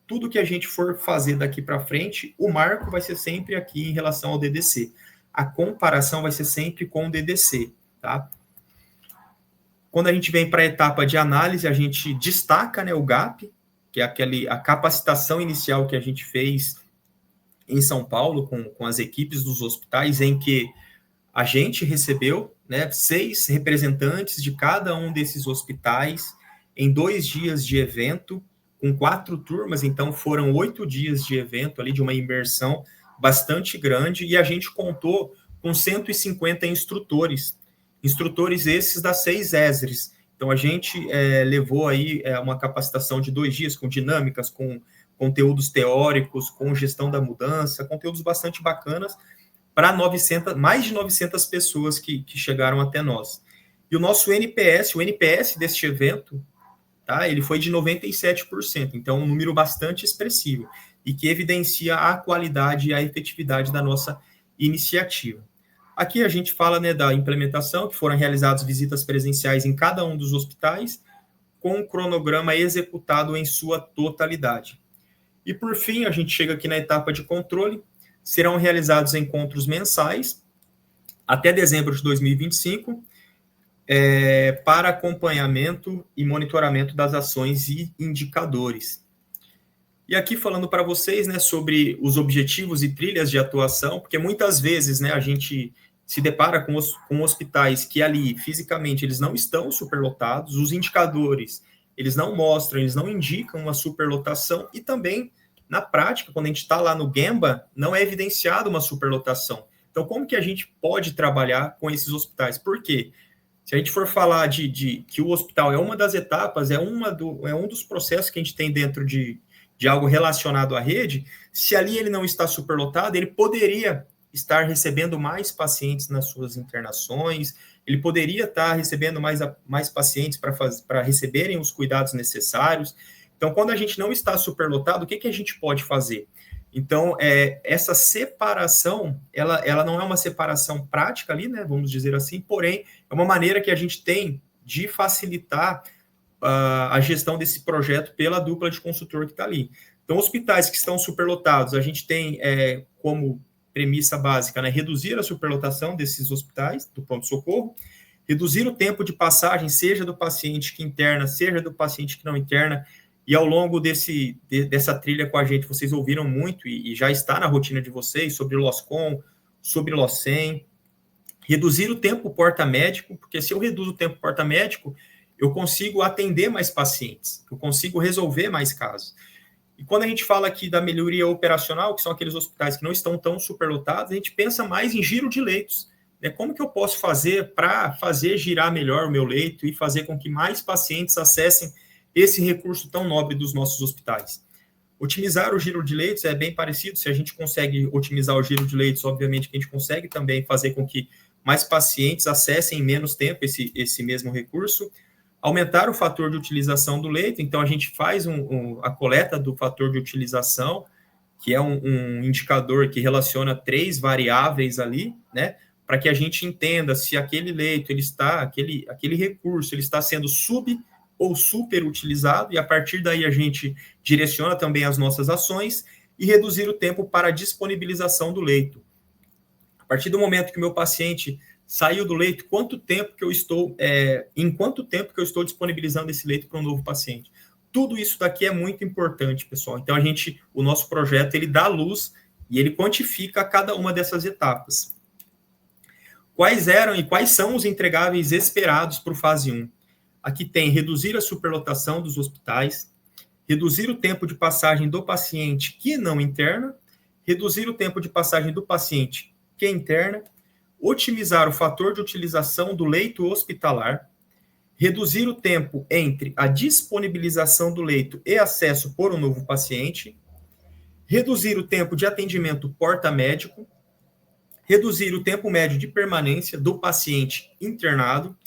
tudo que a gente for fazer daqui para frente, o marco vai ser sempre aqui em relação ao DDC. A comparação vai ser sempre com o DDC, tá? Quando a gente vem para a etapa de análise, a gente destaca, né, o GAP, que é a capacitação inicial que a gente fez em São Paulo com as equipes dos hospitais, em que a gente recebeu, né, 6 representantes de cada um desses hospitais em 2 dias de evento, com 4 turmas, então foram 8 dias de evento ali, de uma imersão bastante grande, e a gente contou com 150 instrutores esses das 6 ESRs. Então, a gente levou aí uma capacitação de 2 dias, com dinâmicas, com conteúdos teóricos, com gestão da mudança, conteúdos bastante bacanas, para mais de 900 pessoas que chegaram até nós. E o nosso NPS, o NPS deste evento, tá, ele foi de 97%, então um número bastante expressivo. e que evidencia a qualidade e a efetividade da nossa iniciativa. Aqui a gente fala, né, da implementação, que foram realizadas visitas presenciais em cada um dos hospitais, com o cronograma executado em sua totalidade. E, por fim, a gente chega aqui na etapa de controle, serão realizados encontros mensais, até dezembro de 2025, para acompanhamento e monitoramento das ações e indicadores. E aqui falando para vocês, né, sobre os objetivos e trilhas de atuação, porque muitas vezes, né, a gente se depara com hospitais que ali, fisicamente, eles não estão superlotados, os indicadores, eles não mostram, eles não indicam uma superlotação, e também, na prática, quando a gente está lá no Gemba, não é evidenciada uma superlotação. Então, como que a gente pode trabalhar com esses hospitais? Por quê? Se a gente for falar de que o hospital é uma das etapas, é um dos processos que a gente tem dentro de algo relacionado à rede, se ali ele não está superlotado, ele poderia estar recebendo mais pacientes nas suas internações, ele poderia estar recebendo mais pacientes para receberem os cuidados necessários. Então, quando a gente não está superlotado, o que a gente pode fazer? Então, essa separação, ela não é uma separação prática ali, né, vamos dizer assim, porém, é uma maneira que a gente tem de facilitar a gestão desse projeto pela dupla de consultor que está ali. Então, hospitais que estão superlotados, a gente tem como premissa básica, né, reduzir a superlotação desses hospitais, do pronto-socorro, reduzir o tempo de passagem, seja do paciente que interna, seja do paciente que não interna, e ao longo dessa trilha com a gente, vocês ouviram muito, e já está na rotina de vocês, sobre LOSCOM, sobre LOSCEM, reduzir o tempo porta-médico, porque se eu reduzo o tempo porta-médico, eu consigo atender mais pacientes, eu consigo resolver mais casos. E quando a gente fala aqui da melhoria operacional, que são aqueles hospitais que não estão tão superlotados, a gente pensa mais em giro de leitos, né? Como que eu posso fazer para fazer girar melhor o meu leito e fazer com que mais pacientes acessem esse recurso tão nobre dos nossos hospitais? Otimizar o giro de leitos é bem parecido. Se a gente consegue otimizar o giro de leitos, obviamente que a gente consegue também fazer com que mais pacientes acessem em menos tempo esse mesmo recurso. Aumentar o fator de utilização do leito, então a gente faz a coleta do fator de utilização, que é um indicador que relaciona 3 variáveis ali, né, para que a gente entenda se aquele leito, aquele recurso, ele está sendo sub ou super utilizado, e a partir daí a gente direciona também as nossas ações e reduzir o tempo para a disponibilização do leito. A partir do momento que o meu paciente saiu do leito, em quanto tempo que eu estou disponibilizando esse leito para um novo paciente? Tudo isso daqui é muito importante, pessoal. Então, o nosso projeto, ele dá luz e ele quantifica cada uma dessas etapas. Quais eram e quais são os entregáveis esperados para o fase 1? Aqui tem reduzir a superlotação dos hospitais, reduzir o tempo de passagem do paciente que não interna, reduzir o tempo de passagem do paciente que interna, otimizar o fator de utilização do leito hospitalar, reduzir o tempo entre a disponibilização do leito e acesso por um novo paciente, reduzir o tempo de atendimento porta-médico, reduzir o tempo médio de permanência do paciente internado,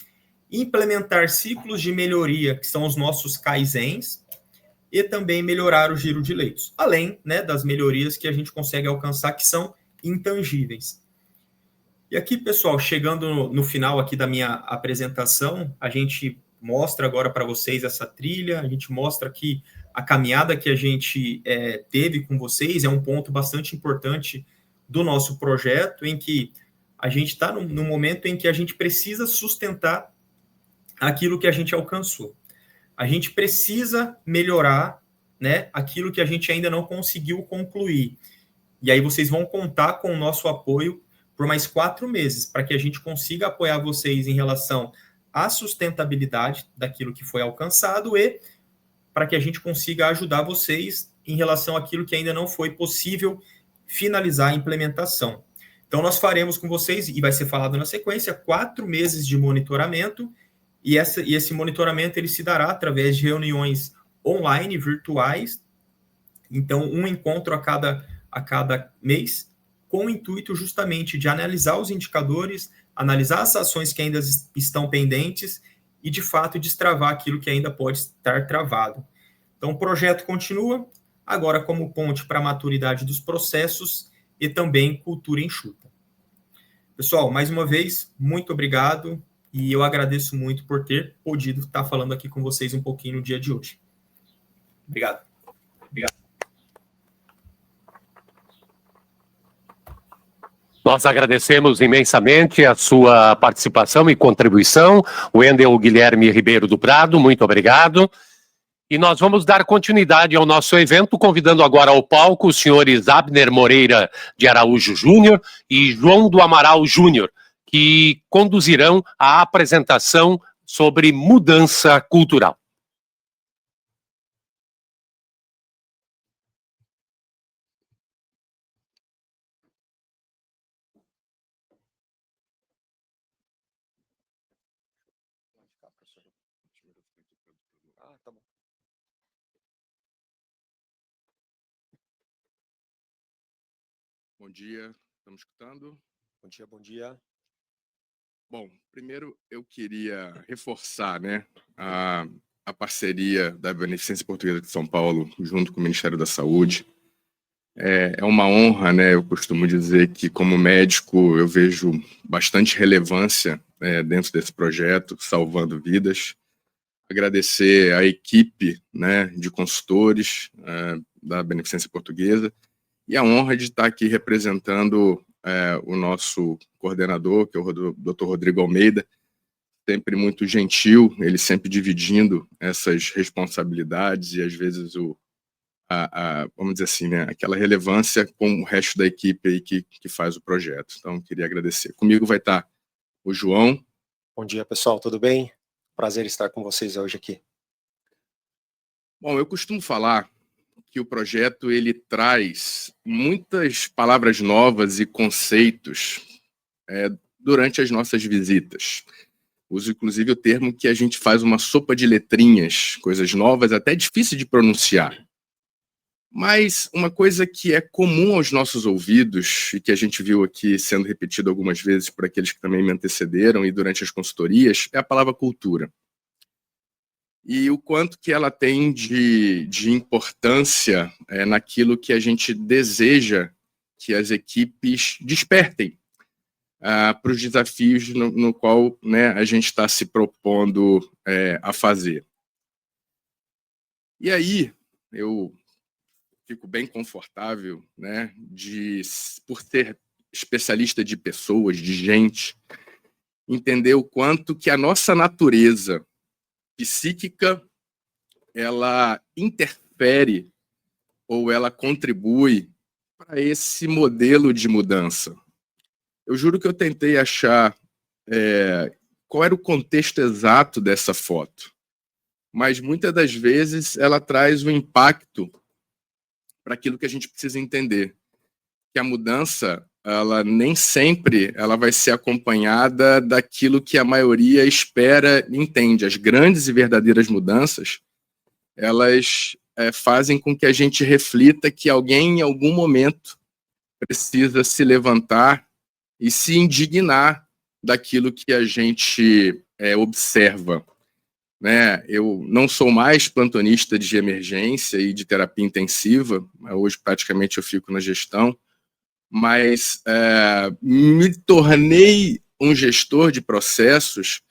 implementar ciclos de melhoria, que são os nossos kaizens, e também melhorar o giro de leitos, além, né, das melhorias que a gente consegue alcançar, que são intangíveis. E aqui, pessoal, chegando no final aqui da minha apresentação, a gente mostra agora para vocês essa trilha, a gente mostra aqui a caminhada que a gente teve com vocês, é um ponto bastante importante do nosso projeto, em que a gente está num momento em que a gente precisa sustentar aquilo que a gente alcançou. A gente precisa melhorar, né, aquilo que a gente ainda não conseguiu concluir. E aí vocês vão contar com o nosso apoio por mais 4 meses, para que a gente consiga apoiar vocês em relação à sustentabilidade daquilo que foi alcançado e para que a gente consiga ajudar vocês em relação àquilo que ainda não foi possível finalizar a implementação. Então, nós faremos com vocês, e vai ser falado na sequência, 4 meses de monitoramento, e esse monitoramento ele se dará através de reuniões online, virtuais, então um encontro a cada mês, com o intuito justamente de analisar os indicadores, analisar as ações que ainda estão pendentes e, de fato, destravar aquilo que ainda pode estar travado. Então, o projeto continua, agora como ponte para a maturidade dos processos e também cultura enxuta. Pessoal, mais uma vez, muito obrigado e eu agradeço muito por ter podido estar falando aqui com vocês um pouquinho no dia de hoje. Obrigado. Nós agradecemos imensamente a sua participação e contribuição. Wendel Guilherme Ribeiro do Prado, muito obrigado. E nós vamos dar continuidade ao nosso evento, convidando agora ao palco os senhores Abner Moreira de Araújo Júnior e João do Amaral Júnior, que conduzirão a apresentação sobre mudança cultural. Bom dia, estamos escutando? Bom dia, bom dia. Bom, primeiro eu queria reforçar, né, a parceria da Beneficência Portuguesa de São Paulo junto com o Ministério da Saúde. É uma honra, né, eu costumo dizer que como médico eu vejo bastante relevância dentro desse projeto, salvando vidas. Agradecer à equipe, né, de consultores da Beneficência Portuguesa e a honra de estar aqui representando o nosso coordenador, que é o Dr. Rodrigo Almeida, sempre muito gentil, ele sempre dividindo essas responsabilidades e às vezes vamos dizer assim, né, aquela relevância com o resto da equipe aí que faz o projeto. Então, queria agradecer. Comigo vai estar o João. Bom dia, pessoal, tudo bem? Prazer estar com vocês hoje aqui. Bom, eu costumo falar que o projeto ele traz muitas palavras novas e conceitos durante as nossas visitas. Uso, inclusive, o termo que a gente faz uma sopa de letrinhas, coisas novas, até difícil de pronunciar. Mas uma coisa que é comum aos nossos ouvidos, e que a gente viu aqui sendo repetido algumas vezes por aqueles que também me antecederam e durante as consultorias, é a palavra cultura. E o quanto que ela tem de importância naquilo que a gente deseja que as equipes despertem para os desafios no qual, né, a gente está se propondo a fazer. E aí, eu fico bem confortável, né, por ser especialista de pessoas, de gente, entender o quanto que a nossa natureza psíquica, ela interfere ou ela contribui para esse modelo de mudança. Eu juro que eu tentei achar qual era o contexto exato dessa foto, mas muitas das vezes ela traz um impacto para aquilo que a gente precisa entender, que a mudança, ela nem sempre ela vai ser acompanhada daquilo que a maioria espera e entende. As grandes e verdadeiras mudanças, elas fazem com que a gente reflita que alguém, em algum momento, precisa se levantar e se indignar daquilo que a gente observa. Né? Eu não sou mais plantonista de emergência e de terapia intensiva, hoje praticamente eu fico na gestão, mas me tornei um gestor de processos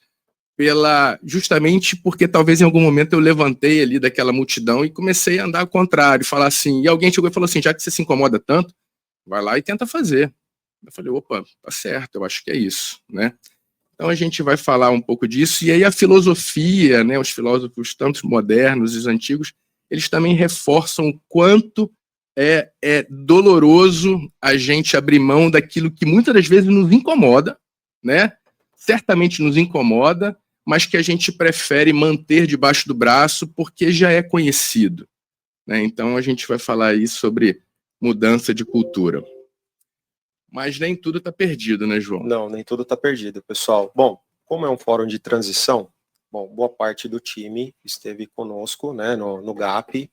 justamente porque talvez em algum momento eu levantei ali daquela multidão e comecei a andar ao contrário, falar assim, e alguém chegou e falou assim, já que você se incomoda tanto, vai lá e tenta fazer. Eu falei, opa, tá certo, eu acho que é isso, né? Então a gente vai falar um pouco disso, e aí a filosofia, né, os filósofos tanto modernos e os antigos, eles também reforçam o quanto é doloroso a gente abrir mão daquilo que muitas das vezes nos incomoda, né? Certamente nos incomoda, mas que a gente prefere manter debaixo do braço porque já é conhecido, né? Então a gente vai falar aí sobre mudança de cultura. Mas nem tudo está perdido, né, João? Não, nem tudo está perdido, pessoal. Bom, como é um fórum de transição, boa parte do time esteve conosco, né, no GAP,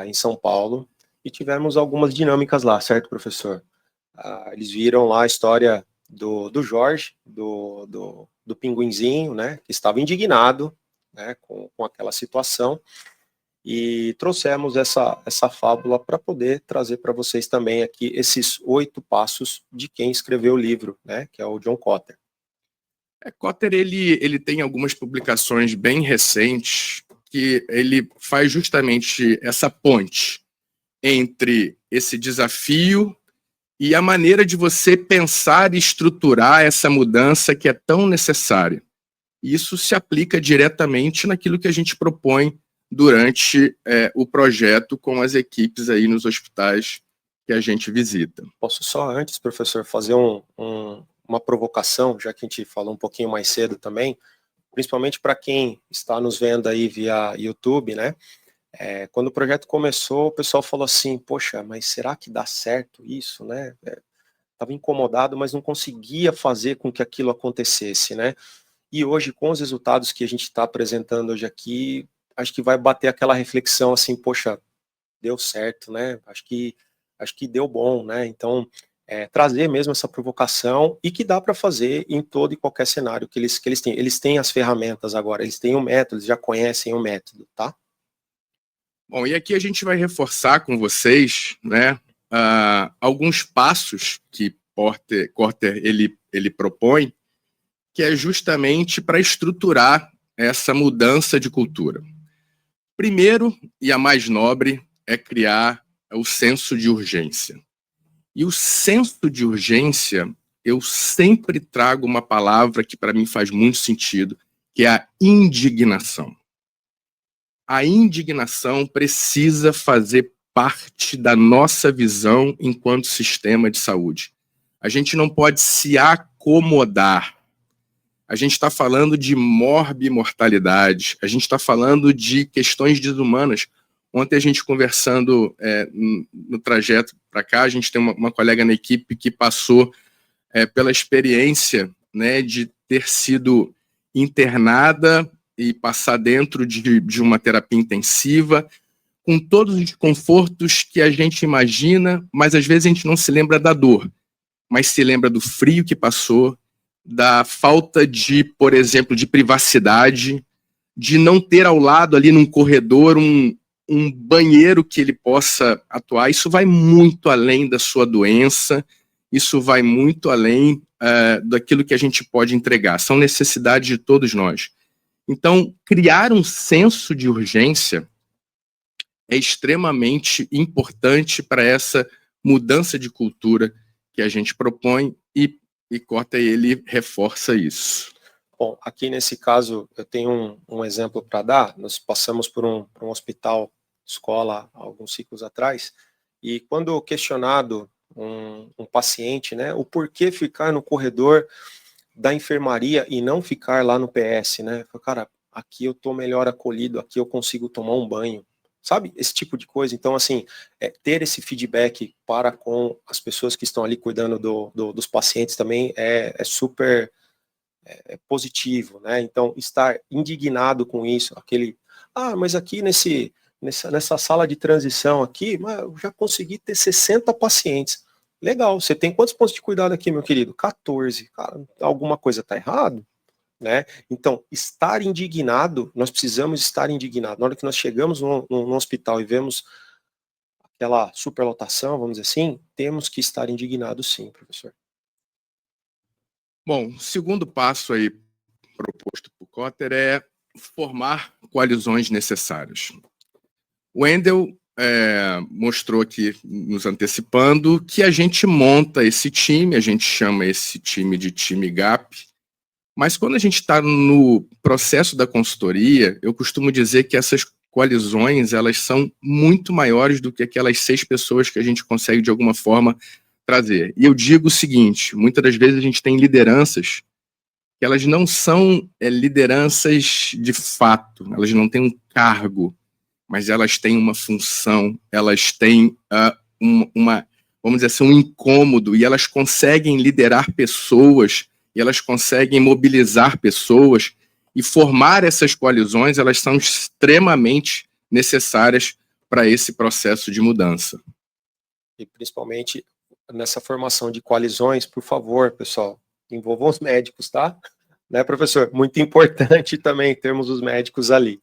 em São Paulo, e tivemos algumas dinâmicas lá, certo, professor? Eles viram lá a história do Jorge, do pinguinzinho, né, que estava indignado, né, com aquela situação, e trouxemos essa fábula para poder trazer para vocês também aqui esses 8 passos de quem escreveu o livro, né, que é o John Kotter. Kotter, ele tem algumas publicações bem recentes que ele faz justamente essa ponte entre esse desafio e a maneira de você pensar e estruturar essa mudança que é tão necessária. Isso se aplica diretamente naquilo que a gente propõe durante o projeto com as equipes aí nos hospitais que a gente visita. Posso só antes, professor, fazer uma provocação, já que a gente falou um pouquinho mais cedo também, principalmente para quem está nos vendo aí via YouTube, né? Quando o projeto começou, o pessoal falou assim, poxa, mas será que dá certo isso, né? Estava incomodado, mas não conseguia fazer com que aquilo acontecesse, né? E hoje, com os resultados que a gente está apresentando hoje aqui, acho que vai bater aquela reflexão assim, poxa, deu certo, né? Acho que deu bom, né? Então, trazer mesmo essa provocação e que dá para fazer em todo e qualquer cenário que eles têm. Eles têm as ferramentas agora, eles têm o método, eles já conhecem o método, tá? Bom, e aqui a gente vai reforçar com vocês, né, alguns passos que Kotter ele propõe, que é justamente para estruturar essa mudança de cultura. Primeiro, e a mais nobre, é criar o senso de urgência. E o senso de urgência, eu sempre trago uma palavra que para mim faz muito sentido, que é a indignação. A indignação precisa fazer parte da nossa visão enquanto sistema de saúde. A gente não pode se acomodar. A gente está falando de morbimortalidade, a gente está falando de questões desumanas. Ontem a gente conversando no trajeto para cá, a gente tem uma colega na equipe que passou pela experiência, né, de ter sido internada e passar dentro de uma terapia intensiva, com todos os desconfortos que a gente imagina, mas às vezes a gente não se lembra da dor, mas se lembra do frio que passou, da falta de, por exemplo, de privacidade, de não ter ao lado ali num corredor um banheiro que ele possa atuar. Isso vai muito além da sua doença, isso vai muito além daquilo que a gente pode entregar. São necessidades de todos nós. Então, criar um senso de urgência é extremamente importante para essa mudança de cultura que a gente propõe e Kotter, ele reforça isso. Bom, aqui nesse caso, eu tenho um exemplo para dar. Nós passamos por um hospital, escola, alguns ciclos atrás, e quando questionado um paciente, né, o porquê ficar no corredor da enfermaria e não ficar lá no PS, né? Cara, aqui eu tô melhor acolhido, aqui eu consigo tomar um banho, sabe? Esse tipo de coisa. Então, assim, ter esse feedback para com as pessoas que estão ali cuidando dos pacientes também é super positivo, né? Então, estar indignado com isso, mas aqui nessa sala de transição aqui, mas eu já consegui ter 60 pacientes. Legal, você tem quantos pontos de cuidado aqui, meu querido? 14. Cara, alguma coisa está errado, né? Então, estar indignado, nós precisamos estar indignados. Na hora que nós chegamos no hospital e vemos aquela superlotação, vamos dizer assim, temos que estar indignados sim, professor. Bom, o segundo passo aí proposto por Kotter é formar coalizões necessárias. O Wendel mostrou aqui, nos antecipando, que a gente monta esse time, a gente chama esse time de time GAP, mas quando a gente está no processo da consultoria, eu costumo dizer que essas coalizões, elas são muito maiores do que aquelas 6 pessoas que a gente consegue, de alguma forma, trazer. E eu digo o seguinte, muitas das vezes a gente tem lideranças que elas não são lideranças de fato, elas não têm um cargo, mas elas têm uma função, elas têm vamos dizer assim, um incômodo, e elas conseguem liderar pessoas, e elas conseguem mobilizar pessoas, e formar essas coalizões, elas são extremamente necessárias para esse processo de mudança. E principalmente nessa formação de coalizões, por favor, pessoal, envolvam os médicos, tá? Né, professor? Muito importante também termos os médicos ali.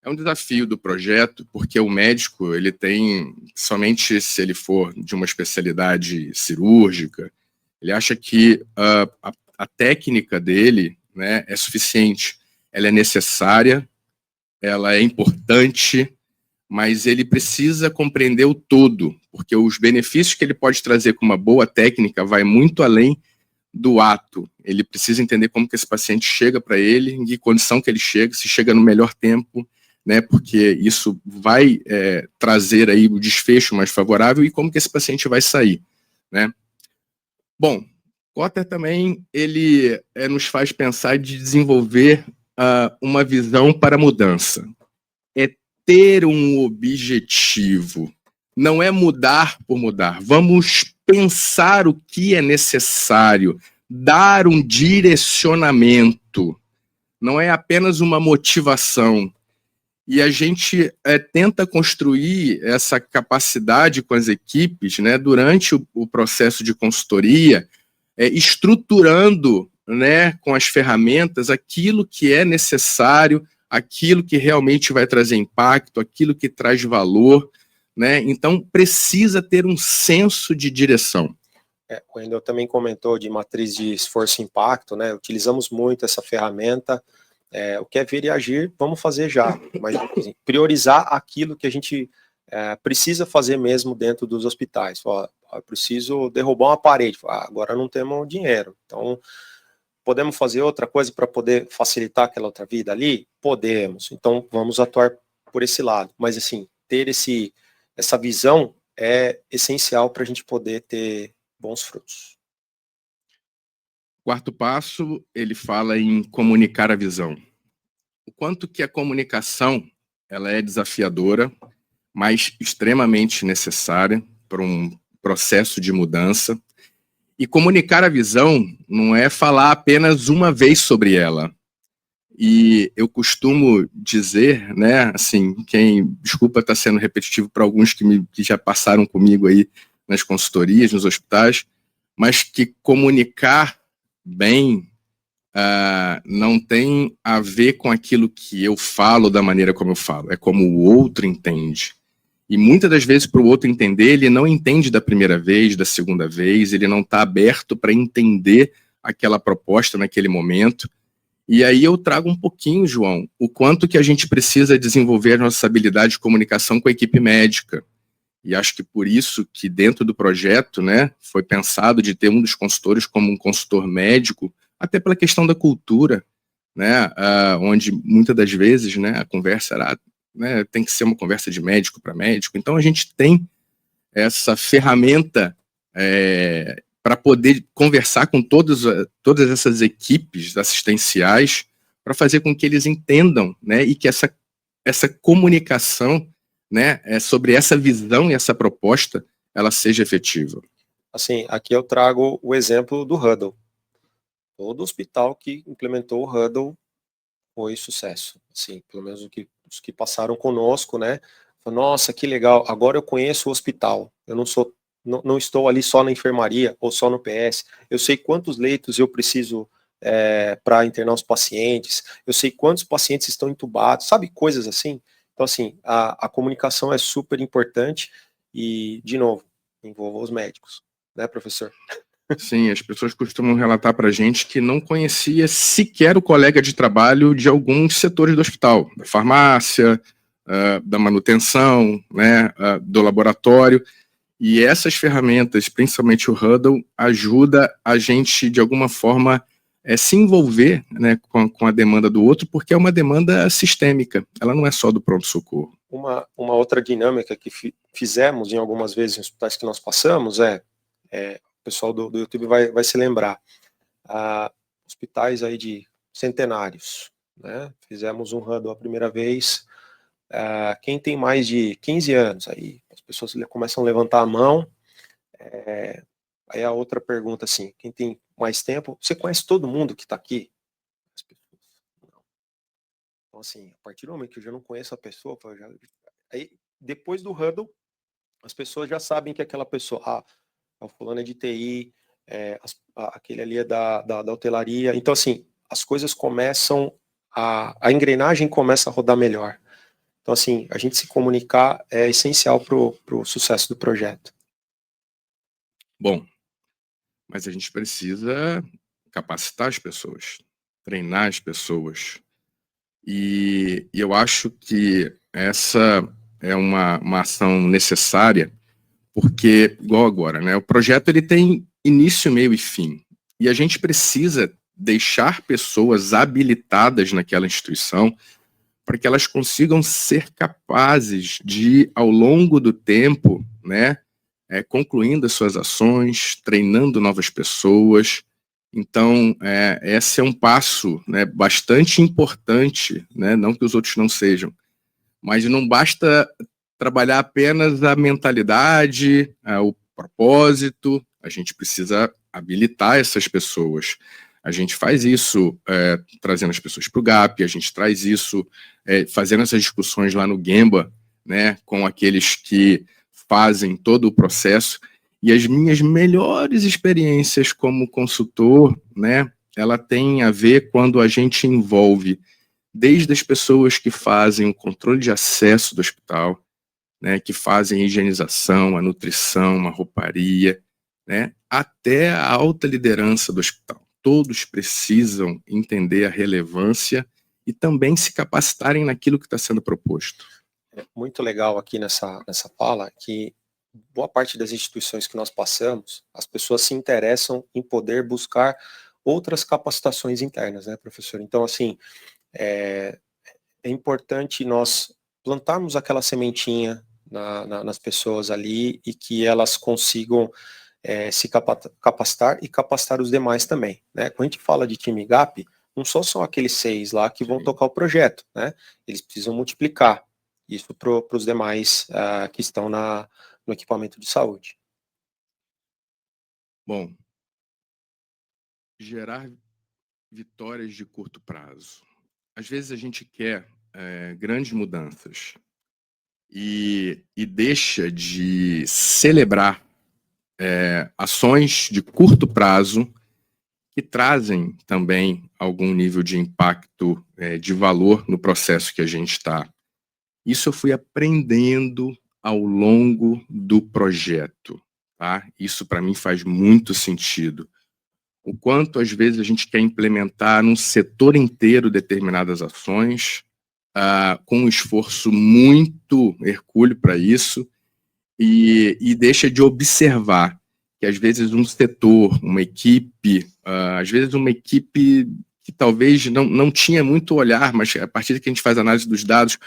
É um desafio do projeto, porque o médico, ele tem, somente se ele for de uma especialidade cirúrgica, ele acha que a técnica dele, né, é suficiente. Ela é necessária, ela é importante, mas ele precisa compreender o todo, porque os benefícios que ele pode trazer com uma boa técnica vai muito além do ato. Ele precisa entender como que esse paciente chega para ele, em que condição que ele chega, se chega no melhor tempo, né, porque isso vai trazer aí o desfecho mais favorável e como que esse paciente vai sair, né. Bom, Kotter também, ele nos faz pensar de desenvolver uma visão para a mudança. É ter um objetivo, não é mudar por mudar. Vamos pensar o que é necessário, dar um direcionamento, não é apenas uma motivação. E a gente tenta construir essa capacidade com as equipes, né, durante o processo de consultoria, estruturando, né, com as ferramentas aquilo que é necessário, aquilo que realmente vai trazer impacto, aquilo que traz valor, né? Então precisa ter um senso de direção. O Wendel também comentou de matriz de esforço e impacto, né? Utilizamos muito essa ferramenta. O que é ver e agir, vamos fazer já, mas assim, priorizar aquilo que a gente precisa fazer mesmo dentro dos hospitais. Eu preciso derrubar uma parede, agora não temos dinheiro, então podemos fazer outra coisa para poder facilitar aquela outra vida ali? Podemos, então vamos atuar por esse lado, mas assim, ter essa visão é essencial para a gente poder ter bons frutos. Quarto passo, ele fala em comunicar a visão. O quanto que a comunicação ela é desafiadora, mas extremamente necessária para um processo de mudança. E comunicar a visão não é falar apenas uma vez sobre ela. E eu costumo dizer, né, assim, desculpa estar sendo repetitivo para alguns que já passaram comigo aí nas consultorias, nos hospitais, mas que comunicar bem não tem a ver com aquilo que eu falo da maneira como eu falo, é como o outro entende. E muitas das vezes, para o outro entender, ele não entende da primeira vez, da segunda vez, ele não está aberto para entender aquela proposta naquele momento. E aí eu trago um pouquinho, João, o quanto que a gente precisa desenvolver a nossa habilidade de comunicação com a equipe médica. E acho que por isso que dentro do projeto, né, foi pensado de ter um dos consultores como um consultor médico, até pela questão da cultura, né, onde muitas das vezes, né, a conversa era, né, tem que ser uma conversa de médico para médico. Então a gente tem essa ferramenta para poder conversar com todas essas equipes assistenciais para fazer com que eles entendam, né, e que essa comunicação, né, sobre essa visão e essa proposta, ela seja efetiva. Assim, aqui eu trago o exemplo do Hudl. Todo hospital que implementou o Hudl foi sucesso. Assim, pelo menos os que passaram conosco, né? Nossa, que legal, agora eu conheço o hospital. Eu não estou ali só na enfermaria ou só no PS. Eu sei quantos leitos eu preciso para internar os pacientes. Eu sei quantos pacientes estão entubados. Sabe, coisas assim. Então, assim, a comunicação é super importante e, de novo, envolva os médicos, né, professor? Sim, as pessoas costumam relatar para a gente que não conhecia sequer o colega de trabalho de alguns setores do hospital, da farmácia, da manutenção, né, do laboratório, e essas ferramentas, principalmente o Hudl, ajuda a gente, de alguma forma, se envolver, né, com a demanda do outro, porque é uma demanda sistêmica, ela não é só do pronto-socorro. Uma outra dinâmica que fizemos em algumas vezes em hospitais que nós passamos o pessoal do YouTube vai se lembrar, hospitais aí de centenários, né? Fizemos um Hudl a primeira vez, quem tem mais de 15 anos, aí as pessoas começam a levantar a mão, aí a outra pergunta assim, quem tem mais tempo, você conhece todo mundo que está aqui? As pessoas, não. Então assim, a partir do momento que eu já não conheço a pessoa, aí depois do Hudl, as pessoas já sabem que aquela pessoa, o fulano é de TI, aquele ali é da hotelaria. Então, assim, as coisas começam, a engrenagem começa a rodar melhor. Então, assim, a gente se comunicar é essencial para o sucesso do projeto. Bom, mas a gente precisa capacitar as pessoas, treinar as pessoas. E eu acho que essa é uma ação necessária, porque, igual agora, né, o projeto ele tem início, meio e fim. E a gente precisa deixar pessoas habilitadas naquela instituição para que elas consigam ser capazes de, ao longo do tempo, né, concluindo as suas ações, treinando novas pessoas. Então, esse é um passo, né, bastante importante, né, não que os outros não sejam, mas não basta trabalhar apenas a mentalidade, o propósito, a gente precisa habilitar essas pessoas. A gente faz isso trazendo as pessoas para o GAP, a gente traz isso fazendo essas discussões lá no Gemba, né, com aqueles que fazem todo o processo. E as minhas melhores experiências como consultor, né, ela tem a ver quando a gente envolve desde as pessoas que fazem o controle de acesso do hospital, né, que fazem a higienização, a nutrição, a rouparia, né, até a alta liderança do hospital. Todos precisam entender a relevância e também se capacitarem naquilo que está sendo proposto. É muito legal aqui nessa fala que boa parte das instituições que nós passamos, as pessoas se interessam em poder buscar outras capacitações internas, né, professor? Então, assim, é importante nós plantarmos aquela sementinha nas pessoas ali e que elas consigam se capacitar e capacitar os demais também, né? Quando a gente fala de time GAP, não só são aqueles 6 lá que vão tocar o projeto, né? Eles precisam multiplicar isso para os demais que estão no equipamento de saúde. Bom, gerar vitórias de curto prazo. Às vezes a gente quer grandes mudanças e deixa de celebrar ações de curto prazo que trazem também algum nível de impacto de valor no processo que a gente está. Isso eu fui aprendendo ao longo do projeto, tá? Isso para mim faz muito sentido. O quanto às vezes a gente quer implementar num setor inteiro determinadas ações, com um esforço muito hercúleo para isso, e deixa de observar que às vezes um setor, uma equipe, às vezes uma equipe que talvez não tinha muito olhar, mas a partir que a gente faz análise dos dados,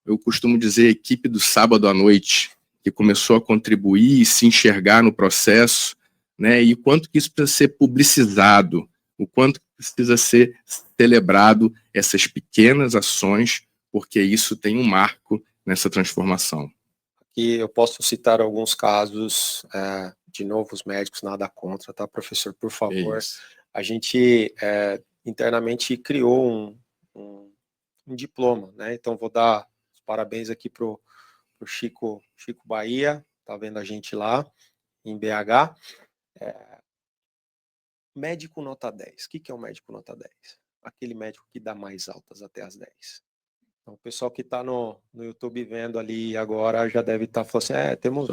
eu costumo dizer a equipe do sábado à noite, que começou a contribuir e se enxergar no processo, né, e o quanto que isso precisa ser publicizado, o quanto precisa ser celebrado essas pequenas ações, porque isso tem um marco nessa transformação. Aqui eu posso citar alguns casos, de novo, os médicos, nada contra, tá, professor, por favor. A gente internamente criou um diploma, né, então vou dar os parabéns aqui pro Chico Bahia, tá vendo a gente lá, em BH. Médico nota 10. O que é o médico nota 10? Aquele médico que dá mais altas até as 10. Então, o pessoal que está no YouTube vendo ali agora já deve estar falando assim, temos...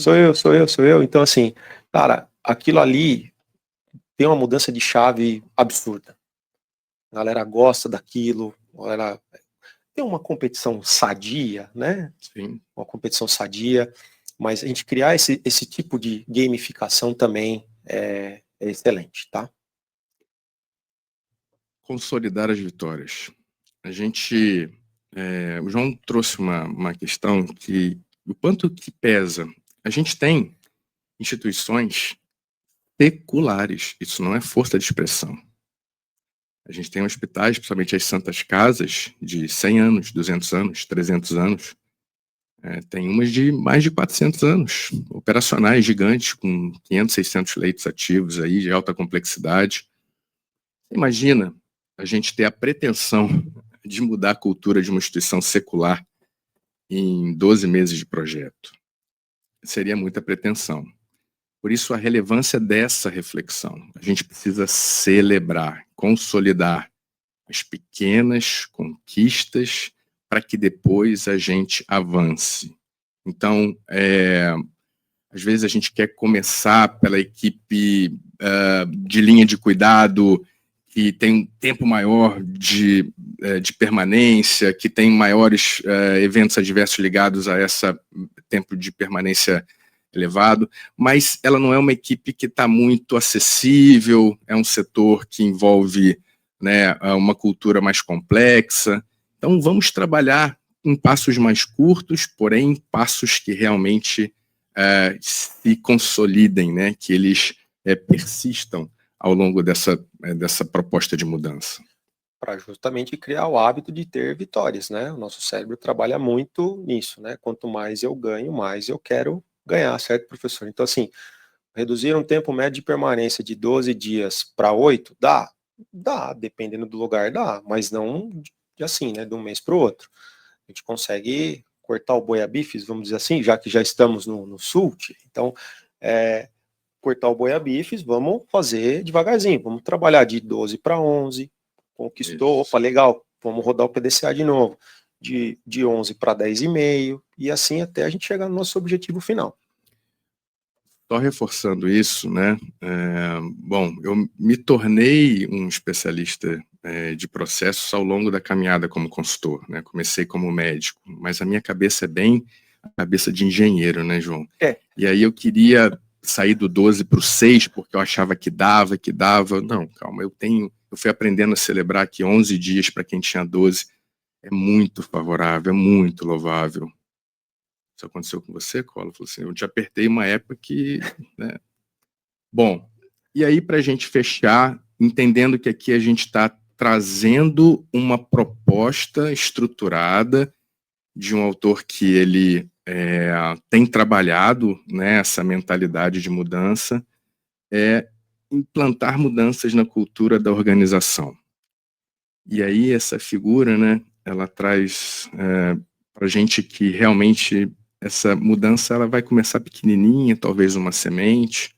Sou eu. Então, assim, cara, aquilo ali tem uma mudança de chave absurda. A galera gosta daquilo, a galera... Tem uma competição sadia, né? Sim. Uma competição sadia, mas a gente criar esse tipo de gamificação também é excelente, tá? Consolidar as vitórias. A gente... o João trouxe uma questão que o quanto que pesa. A gente tem instituições seculares, isso não é força de expressão. A gente tem hospitais, principalmente as santas casas, de 100 anos, 200 anos, 300 anos. Tem umas de mais de 400 anos, operacionais gigantes, com 500, 600 leitos ativos aí, de alta complexidade. Imagina a gente ter a pretensão de mudar a cultura de uma instituição secular em 12 meses de projeto. Seria muita pretensão. Por isso, a relevância dessa reflexão. A gente precisa celebrar, consolidar as pequenas conquistas para que depois a gente avance. Então, às vezes a gente quer começar pela equipe de linha de cuidado, que tem um tempo maior de permanência, que tem maiores eventos adversos ligados a esse tempo de permanência elevado, mas ela não é uma equipe que está muito acessível, é um setor que envolve, né, uma cultura mais complexa. Então, vamos trabalhar em passos mais curtos, porém, passos que realmente se consolidem, né, que eles persistam ao longo dessa proposta de mudança. Para justamente criar o hábito de ter vitórias, né? O nosso cérebro trabalha muito nisso, né? Quanto mais eu ganho, mais eu quero ganhar, certo, professor? Então, assim, reduzir um tempo médio de permanência de 12 dias para 8, dá? Dá, dependendo do lugar, dá, mas não assim, né? De um mês para o outro. A gente consegue cortar o boi a bifes, vamos dizer assim, já que já estamos no sul, então, cortar o boi a bifes, vamos fazer devagarzinho, vamos trabalhar de 12 para 11, conquistou, opa, legal, vamos rodar o PDCA de novo, de 11 para 10,5, e assim até a gente chegar no nosso objetivo final. Só reforçando isso, né, bom, eu me tornei um especialista de processos ao longo da caminhada como consultor, né, comecei como médico, mas a minha cabeça é bem a cabeça de engenheiro, né, João? E aí eu queria sair do 12 para o 6, porque eu achava que dava, não, calma, eu fui aprendendo a celebrar que 11 dias para quem tinha 12 é muito favorável, é muito louvável. Isso aconteceu com você, Collor? Falou assim, eu te apertei uma época que, né? Bom, e aí para a gente fechar, entendendo que aqui a gente está trazendo uma proposta estruturada de um autor que ele tem trabalhado, né, essa mentalidade de mudança, implantar mudanças na cultura da organização. E aí essa figura, né, ela traz para a gente que realmente essa mudança ela vai começar pequenininha, talvez uma semente,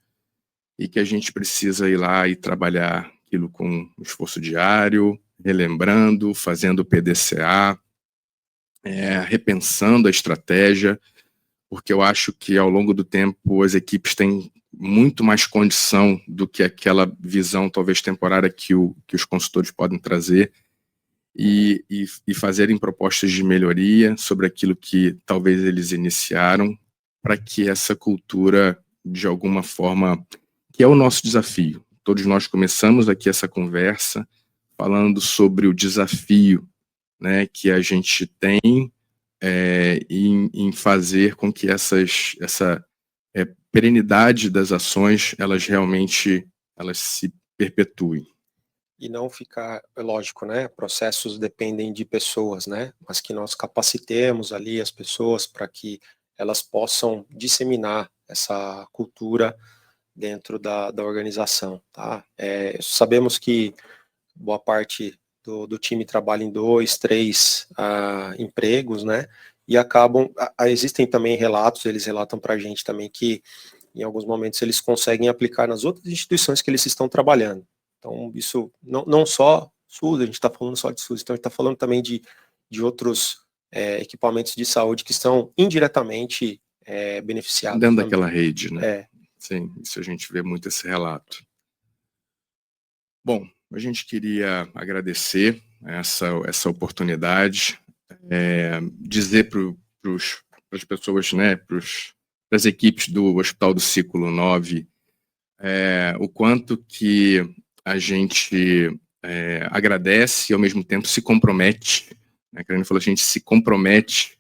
e que a gente precisa ir lá e trabalhar aquilo com esforço diário, relembrando, fazendo o PDCA, repensando a estratégia, porque eu acho que ao longo do tempo as equipes têm muito mais condição do que aquela visão talvez temporária que os consultores podem trazer e fazerem propostas de melhoria sobre aquilo que talvez eles iniciaram para que essa cultura, de alguma forma, que é o nosso desafio. Todos nós começamos aqui essa conversa falando sobre o desafio, né, que a gente tem em fazer com que essa perenidade das ações, elas realmente se perpetuem. E não ficar, é lógico, né, processos dependem de pessoas, né, mas que nós capacitemos ali as pessoas para que elas possam disseminar essa cultura dentro da organização, tá? Sabemos que boa parte do time trabalha em 2, 3 empregos, né, e acabam, existem também relatos, eles relatam para a gente também que em alguns momentos eles conseguem aplicar nas outras instituições que eles estão trabalhando. Então, isso não só SUS, a gente está falando só de SUS, então a gente está falando também de outros equipamentos de saúde que estão indiretamente beneficiados. Dentro também. daquela rede, né? Sim, isso a gente vê muito esse relato. Bom, a gente queria agradecer essa oportunidade, dizer para as pessoas, né, para as equipes do Hospital do Ciclo 9, o quanto que a gente agradece e ao mesmo tempo se compromete, né, que a gente falou, a gente se compromete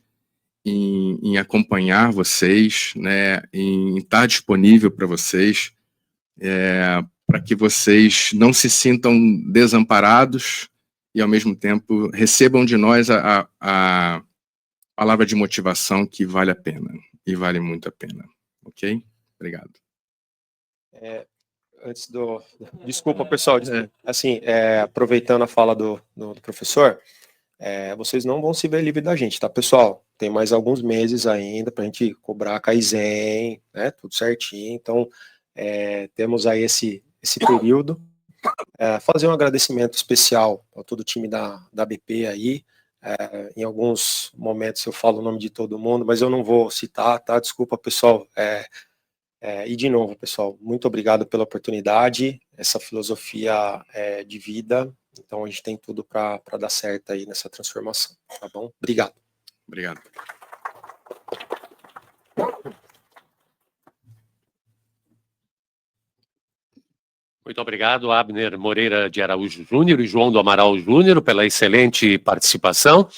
em acompanhar vocês, né, em estar disponível para vocês, para que vocês não se sintam desamparados e, ao mesmo tempo, recebam de nós a palavra de motivação que vale a pena, e vale muito a pena, ok? Obrigado. Desculpa, pessoal, assim, aproveitando a fala do professor, vocês não vão se ver livre da gente, tá, pessoal? Tem mais alguns meses ainda para a gente cobrar a Kaizen, né, tudo certinho, então temos aí esse período. Fazer um agradecimento especial a todo o time da BP aí, Em alguns momentos eu falo o nome de todo mundo, mas eu não vou citar, tá? Desculpa, pessoal. E de novo, pessoal, muito obrigado pela oportunidade, essa filosofia de vida. Então a gente tem tudo para dar certo aí nessa transformação, tá bom? Obrigado. Obrigado. Muito obrigado, Abner Moreira de Araújo Júnior e João do Amaral Júnior, pela excelente participação.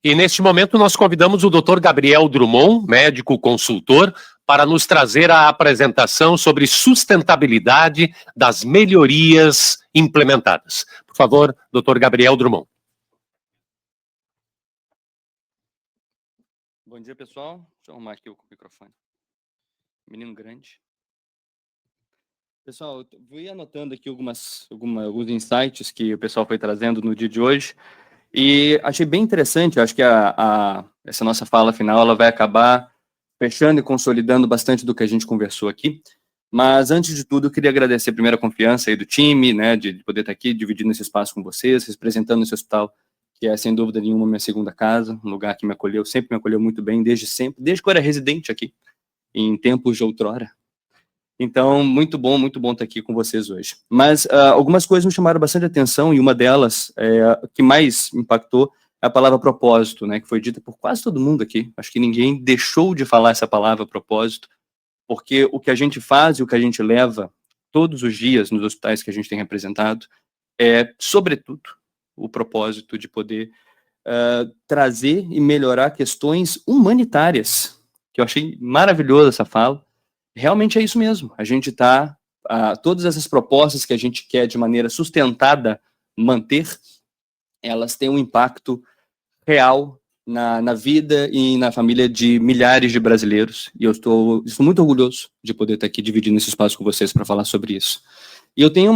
E neste momento nós convidamos o Dr. Gabriel Drummond, médico consultor, para nos trazer a apresentação sobre sustentabilidade das melhorias implementadas. Por favor, Dr. Gabriel Drummond. Bom dia, pessoal. Deixa eu arrumar aqui o microfone. Menino grande. Pessoal, eu fui anotando aqui alguns insights que o pessoal foi trazendo no dia de hoje e achei bem interessante. Acho que essa nossa fala final ela vai acabar fechando e consolidando bastante do que a gente conversou aqui. Mas, antes de tudo, eu queria agradecer primeiro a confiança aí do time, né, de poder estar aqui dividindo esse espaço com vocês, representando esse hospital, que é, sem dúvida nenhuma, minha segunda casa, um lugar que sempre me acolheu muito bem, desde que eu era residente aqui, em tempos de outrora. Então, muito bom estar aqui com vocês hoje. Mas algumas coisas me chamaram bastante atenção, e uma delas, que mais impactou, é a palavra propósito, né, que foi dita por quase todo mundo aqui. Acho que ninguém deixou de falar essa palavra propósito, porque o que a gente faz e o que a gente leva todos os dias nos hospitais que a gente tem representado é, sobretudo, o propósito de poder trazer e melhorar questões humanitárias, que eu achei maravilhosa essa fala. Realmente é isso mesmo, a gente está, todas essas propostas que a gente quer de maneira sustentada manter, elas têm um impacto real na vida e na família de milhares de brasileiros, e eu estou muito orgulhoso de poder estar aqui dividindo esse espaço com vocês para falar sobre isso. E eu tenho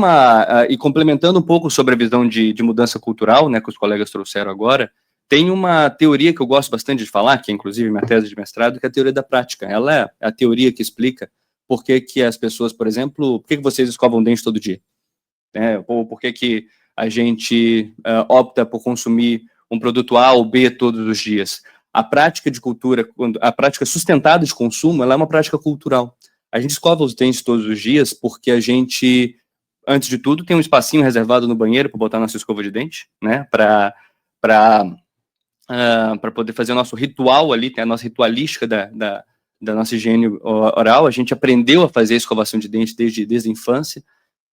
e complementando um pouco sobre a visão de mudança cultural, né, que os colegas trouxeram agora, tem uma teoria que eu gosto bastante de falar, que é inclusive minha tese de mestrado, que é a teoria da prática. Ela é a teoria que explica por que as pessoas, por exemplo, por que vocês escovam dente todo dia? Ou por que a gente opta por consumir um produto A ou B todos os dias? A prática de cultura, a prática sustentada de consumo, ela é uma prática cultural. A gente escova os dentes todos os dias porque a gente, antes de tudo, tem um espacinho reservado no banheiro para botar nossa escova de dente, né? Para poder fazer o nosso ritual ali, tem a nossa ritualística da nossa higiene oral. A gente aprendeu a fazer a escovação de dente desde a infância,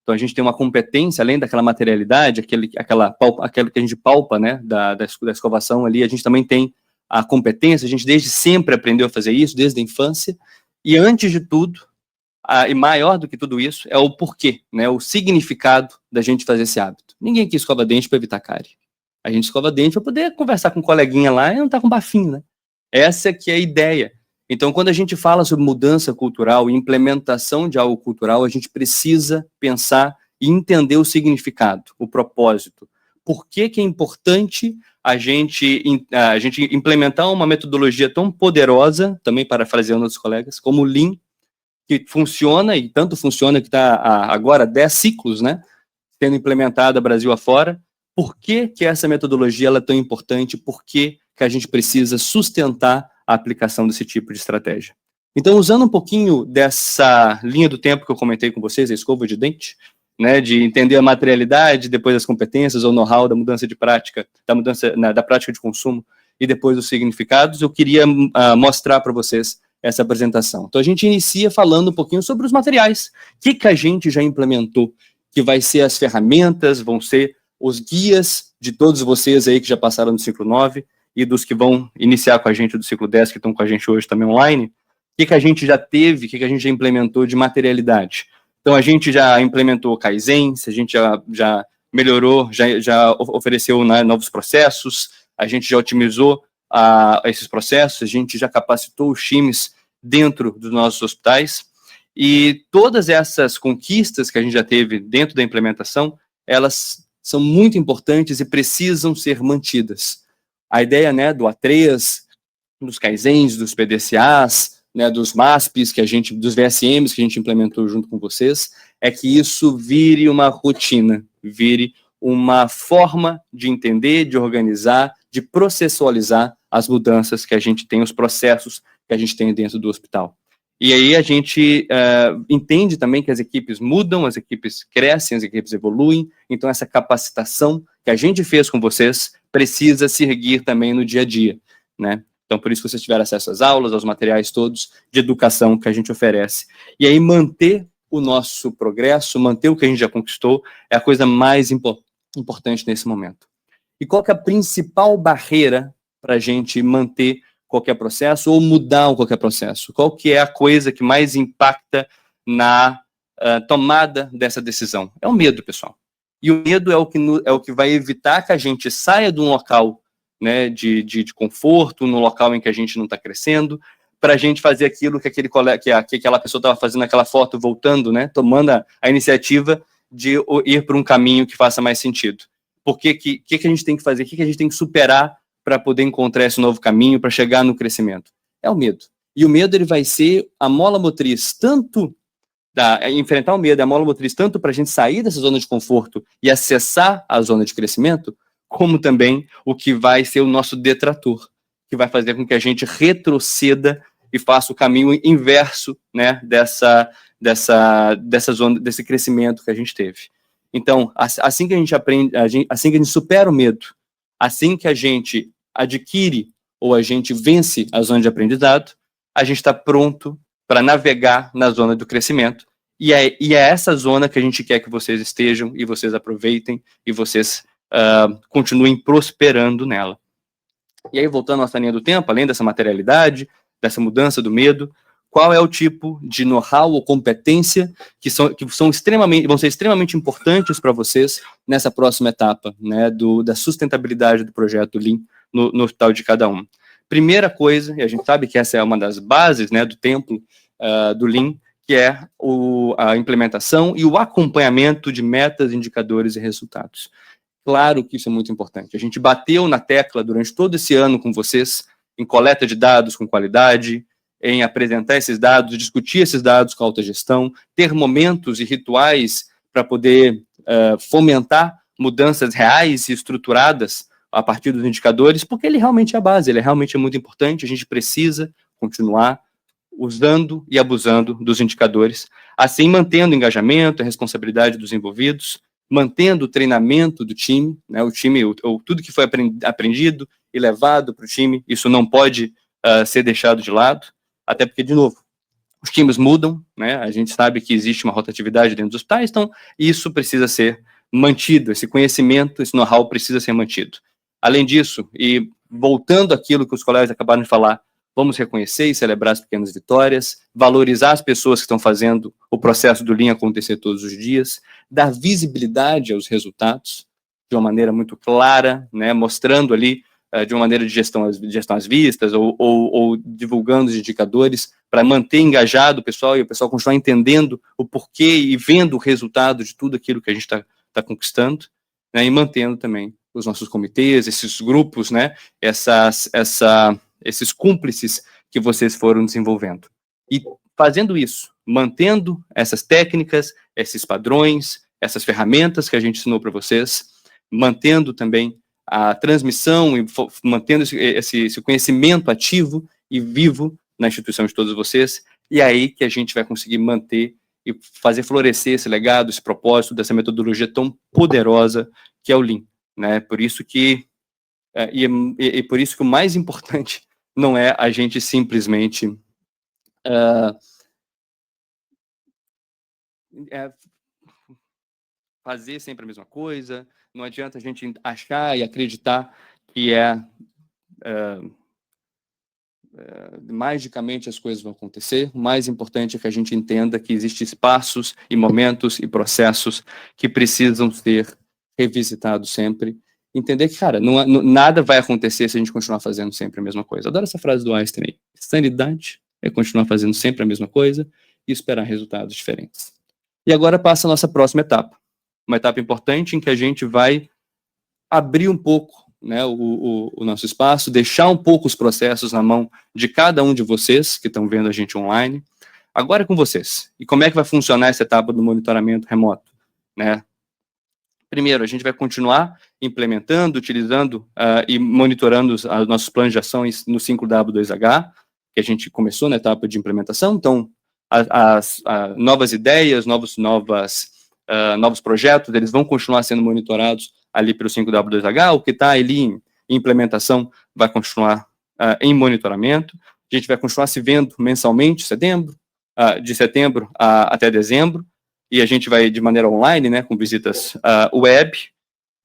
então a gente tem uma competência, além daquela materialidade, aquele que a gente palpa, né, da escovação ali, a gente também tem a competência, a gente desde sempre aprendeu a fazer isso, desde a infância, e antes de tudo, e maior do que tudo isso, é o porquê, né, o significado da gente fazer esse hábito. Ninguém aqui escova dente para evitar cárie. A gente escova dente para poder conversar com um coleguinha lá e não estar com bafinho, né? Essa que é a ideia. Então, quando a gente fala sobre mudança cultural e implementação de algo cultural, a gente precisa pensar e entender o significado, o propósito. Por que é importante a gente implementar uma metodologia tão poderosa, também parafraseando outros colegas, como o Lean, que funciona, e tanto funciona que está agora 10 ciclos, né, sendo implementada Brasil afora. Por que essa metodologia ela é tão importante? Por que a gente precisa sustentar a aplicação desse tipo de estratégia? Então, usando um pouquinho dessa linha do tempo que eu comentei com vocês, a escova de dente, né, de entender a materialidade, depois as competências, ou know-how da mudança de prática, da prática de consumo, e depois os significados, eu queria mostrar para vocês essa apresentação. Então, a gente inicia falando um pouquinho sobre os materiais. O que a gente já implementou, que vai ser as ferramentas, vão ser os guias de todos vocês aí que já passaram do ciclo 9 e dos que vão iniciar com a gente do ciclo 10, que estão com a gente hoje também online. O que a gente já teve, o que a gente já implementou de materialidade? Então, a gente já implementou Kaizens, a gente já melhorou, já ofereceu, né, novos processos, a gente já otimizou esses processos, a gente já capacitou os times dentro dos nossos hospitais, e todas essas conquistas que a gente já teve dentro da implementação, elas são muito importantes e precisam ser mantidas. A ideia, né, do A3, dos Kaizens, dos PDCAs, né, dos MASPs, dos VSMs que a gente implementou junto com vocês, é que isso vire uma rotina, vire uma forma de entender, de organizar, de processualizar as mudanças que a gente tem, os processos que a gente tem dentro do hospital. E aí a gente entende também que as equipes mudam, as equipes crescem, as equipes evoluem, então essa capacitação que a gente fez com vocês precisa seguir também no dia a dia, né? Então, por isso que vocês tiveram acesso às aulas, aos materiais todos de educação que a gente oferece. E aí manter o nosso progresso, manter o que a gente já conquistou, é a coisa mais importante nesse momento. E qual que é a principal barreira para a gente manter qualquer processo ou mudar qualquer processo? Qual que é a coisa que mais impacta na tomada dessa decisão? É o medo, pessoal. E o medo é o que vai evitar que a gente saia de um local, né, de conforto, num local em que a gente não está crescendo, para a gente fazer aquilo que aquela pessoa estava fazendo naquela foto, voltando, né, tomando a iniciativa de ir para um caminho que faça mais sentido. Por que a gente tem que fazer? O que a gente tem que superar para poder encontrar esse novo caminho, para chegar no crescimento? É o medo. E o medo ele vai ser a mola motriz, enfrentar o medo, a mola motriz, tanto para a gente sair dessa zona de conforto e acessar a zona de crescimento, como também o que vai ser o nosso detrator, que vai fazer com que a gente retroceda e faça o caminho inverso, né, dessa zona, desse crescimento que a gente teve. Então, assim que a gente aprende, assim que a gente supera o medo, assim que a gente adquire ou a gente vence a zona de aprendizado, a gente está pronto para navegar na zona do crescimento. E é essa zona que a gente quer que vocês estejam e vocês aproveitem e vocês continuem prosperando nela. E aí, voltando à nossa linha do tempo, além dessa materialidade, dessa mudança do medo, qual é o tipo de know-how ou competência que vão ser extremamente importantes para vocês nessa próxima etapa, né, da sustentabilidade do projeto Lean no hospital de cada um. Primeira coisa, e a gente sabe que essa é uma das bases, né, do templo do Lean, que é a implementação e o acompanhamento de metas, indicadores e resultados. Claro que isso é muito importante. A gente bateu na tecla durante todo esse ano com vocês, em coleta de dados com qualidade, em apresentar esses dados, discutir esses dados com a alta gestão, ter momentos e rituais para poder fomentar mudanças reais e estruturadas a partir dos indicadores, porque ele realmente é a base, ele realmente é muito importante, a gente precisa continuar usando e abusando dos indicadores, assim mantendo o engajamento, a responsabilidade dos envolvidos, mantendo o treinamento do time, né, tudo que foi aprendido e levado para o time, isso não pode ser deixado de lado, até porque, de novo, os times mudam, né, a gente sabe que existe uma rotatividade dentro dos hospitais, então isso precisa ser mantido, esse conhecimento, esse know-how precisa ser mantido. Além disso, e voltando àquilo que os colegas acabaram de falar, vamos reconhecer e celebrar as pequenas vitórias, valorizar as pessoas que estão fazendo o processo do Lean acontecer todos os dias, dar visibilidade aos resultados de uma maneira muito clara, né, mostrando ali de uma maneira de gestão às vistas ou divulgando os indicadores para manter engajado o pessoal e o pessoal continuar entendendo o porquê e vendo o resultado de tudo aquilo que a gente está conquistando, né, e mantendo também os nossos comitês, esses grupos, né, esses cúmplices que vocês foram desenvolvendo. E fazendo isso, mantendo essas técnicas, esses padrões, essas ferramentas que a gente ensinou para vocês, mantendo também a transmissão e mantendo esse conhecimento ativo e vivo na instituição de todos vocês, e é aí que a gente vai conseguir manter e fazer florescer esse legado, esse propósito dessa metodologia tão poderosa que é o Lean, né? Por isso que por isso que o mais importante não é a gente simplesmente fazer sempre a mesma coisa, não adianta a gente achar e acreditar que magicamente as coisas vão acontecer. O mais importante é que a gente entenda que existem espaços e momentos e processos que precisam ser revisitados sempre. Entender que, cara, nada vai acontecer se a gente continuar fazendo sempre a mesma coisa. Adoro essa frase do Einstein aí. Sanidade é continuar fazendo sempre a mesma coisa e esperar resultados diferentes. E agora passa a nossa próxima etapa. Uma etapa importante em que a gente vai abrir um pouco, né, o nosso espaço, deixar um pouco os processos na mão de cada um de vocês que estão vendo a gente online. Agora é com vocês. E como é que vai funcionar essa etapa do monitoramento remoto, né? Primeiro, a gente vai continuar implementando, utilizando e monitorando os nossos planos de ações no 5W2H, que a gente começou na etapa de implementação. Então, as novas ideias, novos projetos, eles vão continuar sendo monitorados ali pelo 5W2H. O que está ali em implementação vai continuar em monitoramento. A gente vai continuar se vendo mensalmente, de setembro até dezembro, e a gente vai de maneira online, né, com visitas web.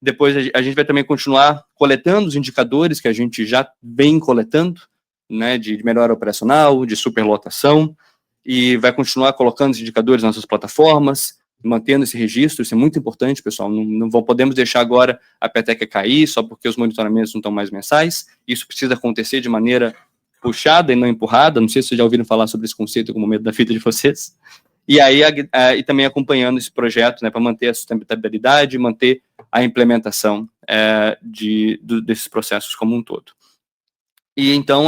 Depois a gente vai também continuar coletando os indicadores que a gente já vem coletando, né, de melhora operacional, de superlotação, e vai continuar colocando os indicadores nas nossas plataformas, mantendo esse registro. Isso é muito importante, pessoal. Não podemos deixar agora a peteca cair só porque os monitoramentos não estão mais mensais. Isso precisa acontecer de maneira puxada e não empurrada. Não sei se vocês já ouviram falar sobre esse conceito como momento da vida de vocês. E aí, e também acompanhando esse projeto, né, para manter a sustentabilidade, manter a implementação desses processos como um todo. E então,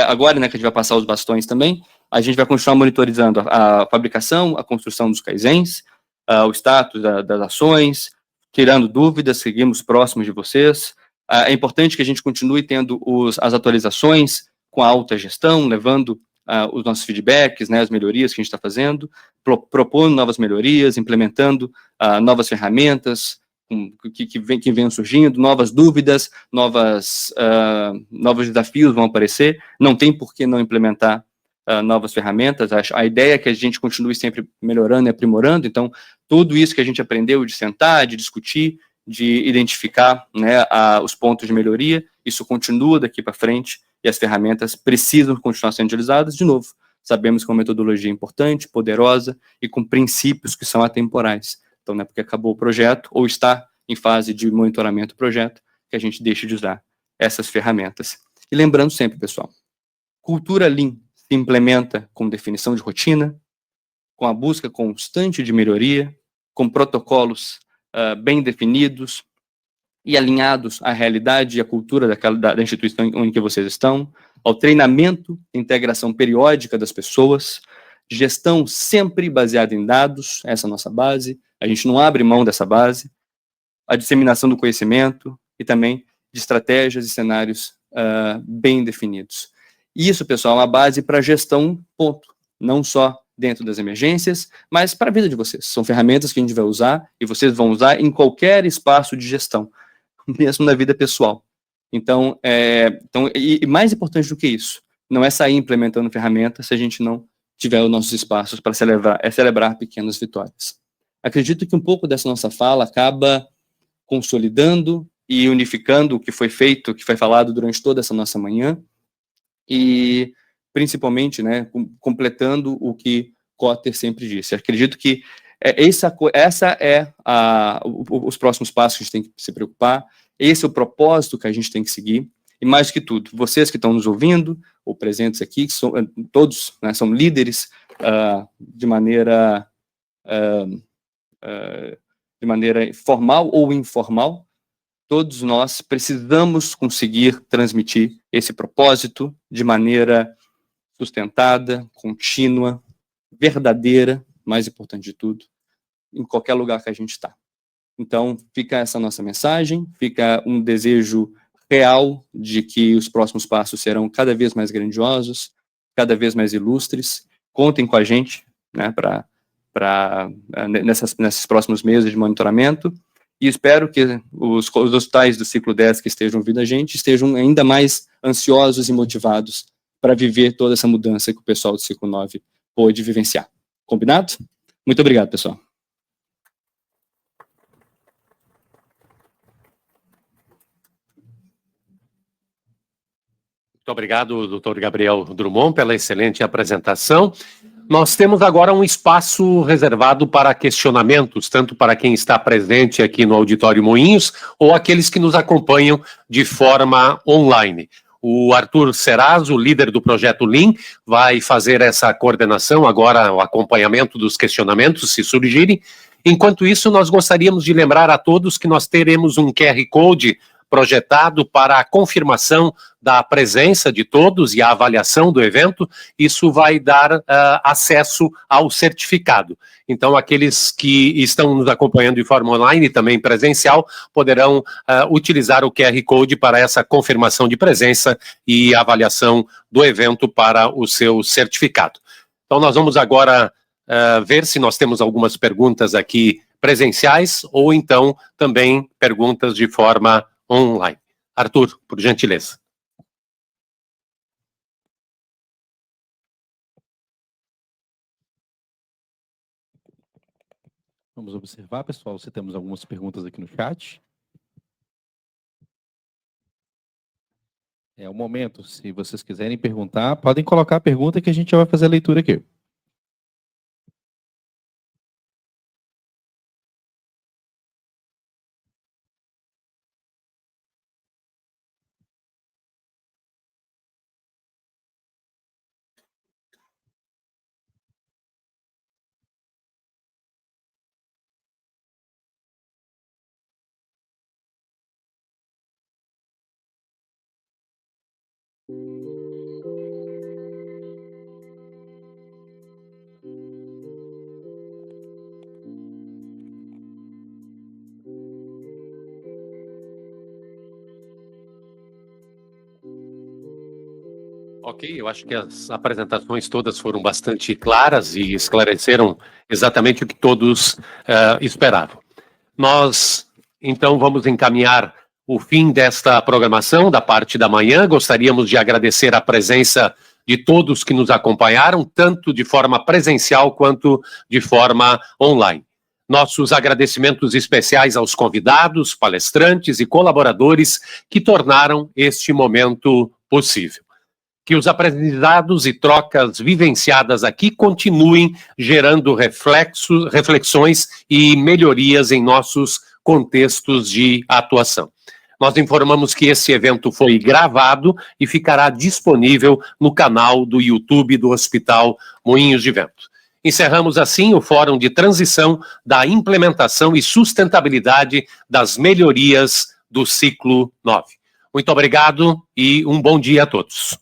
agora, né, que a gente vai passar os bastões também, a gente vai continuar monitorizando a fabricação, a construção dos kaizens, o status das ações, tirando dúvidas, seguimos próximos de vocês. É importante que a gente continue tendo as atualizações com a alta gestão, levando os nossos feedbacks, né, as melhorias que a gente está fazendo, propondo novas melhorias, implementando novas ferramentas que venham surgindo, novas dúvidas, novos desafios vão aparecer. Não tem por que não implementar novas ferramentas. A ideia é que a gente continue sempre melhorando e aprimorando. Então, tudo isso que a gente aprendeu de sentar, de discutir, de identificar, né, os pontos de melhoria, isso continua daqui para frente, e as ferramentas precisam continuar sendo utilizadas. De novo, sabemos que é uma metodologia importante, poderosa e com princípios que são atemporais. Então, não é porque acabou o projeto ou está em fase de monitoramento do projeto que a gente deixa de usar essas ferramentas. E lembrando sempre, pessoal, cultura Lean se implementa com definição de rotina, com a busca constante de melhoria, com protocolos bem definidos e alinhados à realidade e à cultura da instituição em que vocês estão, ao treinamento, integração periódica das pessoas, gestão sempre baseada em dados, essa é a nossa base, a gente não abre mão dessa base, a disseminação do conhecimento e também de estratégias e cenários bem definidos. Isso, pessoal, é uma base para gestão, ponto. Não só dentro das emergências, mas para a vida de vocês. São ferramentas que a gente vai usar e vocês vão usar em qualquer espaço de gestão, mesmo na vida pessoal. Então, e mais importante do que isso, não é sair implementando ferramentas se a gente não tiver os nossos espaços para celebrar pequenas vitórias. Acredito que um pouco dessa nossa fala acaba consolidando e unificando o que foi feito, o que foi falado durante toda essa nossa manhã, e principalmente, né, completando o que Kotter sempre disse. Acredito que essa é os próximos passos que a gente tem que se preocupar, esse é o propósito que a gente tem que seguir, e mais que tudo, vocês que estão nos ouvindo, ou presentes aqui, que todos, né, são líderes de maneira formal ou informal, todos nós precisamos conseguir transmitir esse propósito de maneira sustentada, contínua, verdadeira, mais importante de tudo, em qualquer lugar que a gente está. Então, fica essa nossa mensagem, fica um desejo real de que os próximos passos serão cada vez mais grandiosos, cada vez mais ilustres. Contem com a gente, né, nesses próximos meses de monitoramento, e espero que os hospitais do ciclo 10 que estejam ouvindo a gente estejam ainda mais ansiosos e motivados para viver toda essa mudança que o pessoal do ciclo 9 pôde vivenciar. Combinado? Muito obrigado, pessoal. Muito obrigado, doutor Gabriel Drummond, pela excelente apresentação. Nós temos agora um espaço reservado para questionamentos, tanto para quem está presente aqui no Auditório Moinhos, ou aqueles que nos acompanham de forma online. O Arthur Serrazzo, líder do projeto Lean, vai fazer essa coordenação, agora o acompanhamento dos questionamentos, se surgirem. Enquanto isso, nós gostaríamos de lembrar a todos que nós teremos um QR Code projetado para a confirmação da presença de todos e a avaliação do evento. Isso vai dar acesso ao certificado. Então, aqueles que estão nos acompanhando de forma online e também presencial poderão utilizar o QR Code para essa confirmação de presença e avaliação do evento para o seu certificado. Então, nós vamos agora ver se nós temos algumas perguntas aqui presenciais ou então também perguntas de forma online. Arthur, por gentileza. Vamos observar, pessoal, se temos algumas perguntas aqui no chat. É o momento, se vocês quiserem perguntar, podem colocar a pergunta que a gente já vai fazer a leitura aqui. Ok, eu acho que as apresentações todas foram bastante claras e esclareceram exatamente o que todos esperavam. Nós, então, vamos encaminhar o fim desta programação da parte da manhã. Gostaríamos de agradecer a presença de todos que nos acompanharam, tanto de forma presencial quanto de forma online. Nossos agradecimentos especiais aos convidados, palestrantes e colaboradores que tornaram este momento possível. Que os aprendizados e trocas vivenciadas aqui continuem gerando reflexões e melhorias em nossos contextos de atuação. Nós informamos que esse evento foi gravado e ficará disponível no canal do YouTube do Hospital Moinhos de Vento. Encerramos assim o Fórum de Transição da Implementação e Sustentabilidade das Melhorias do Ciclo 9. Muito obrigado e um bom dia a todos.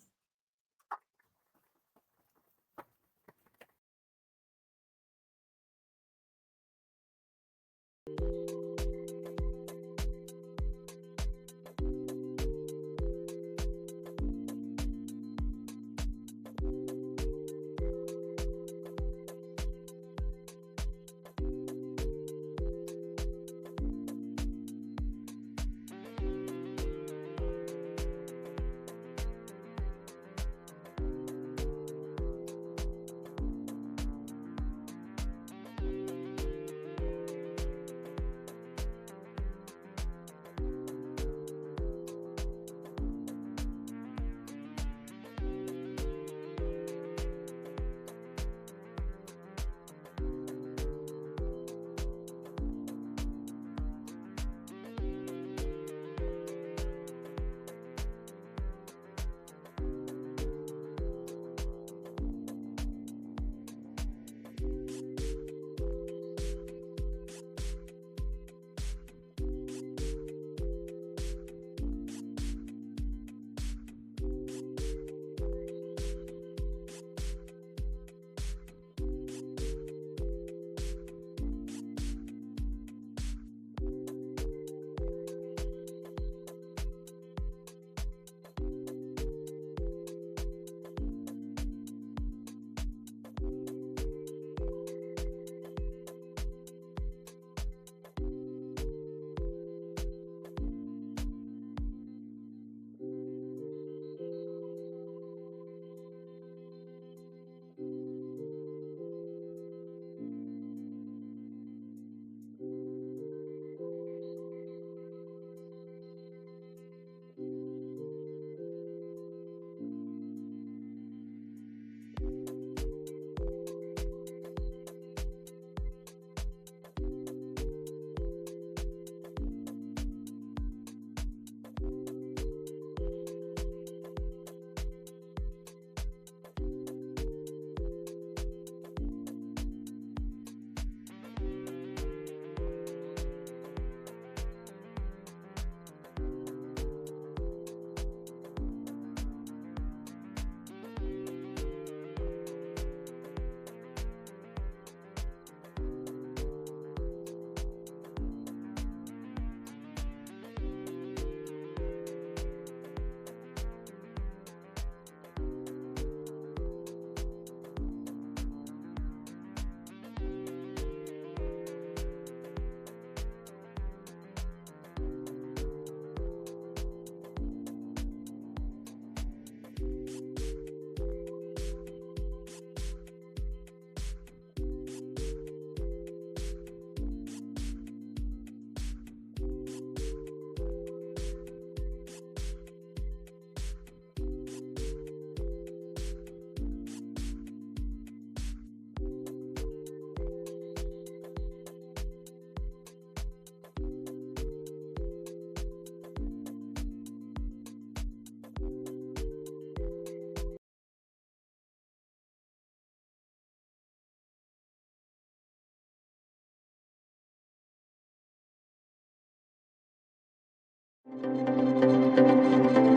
Obrigado.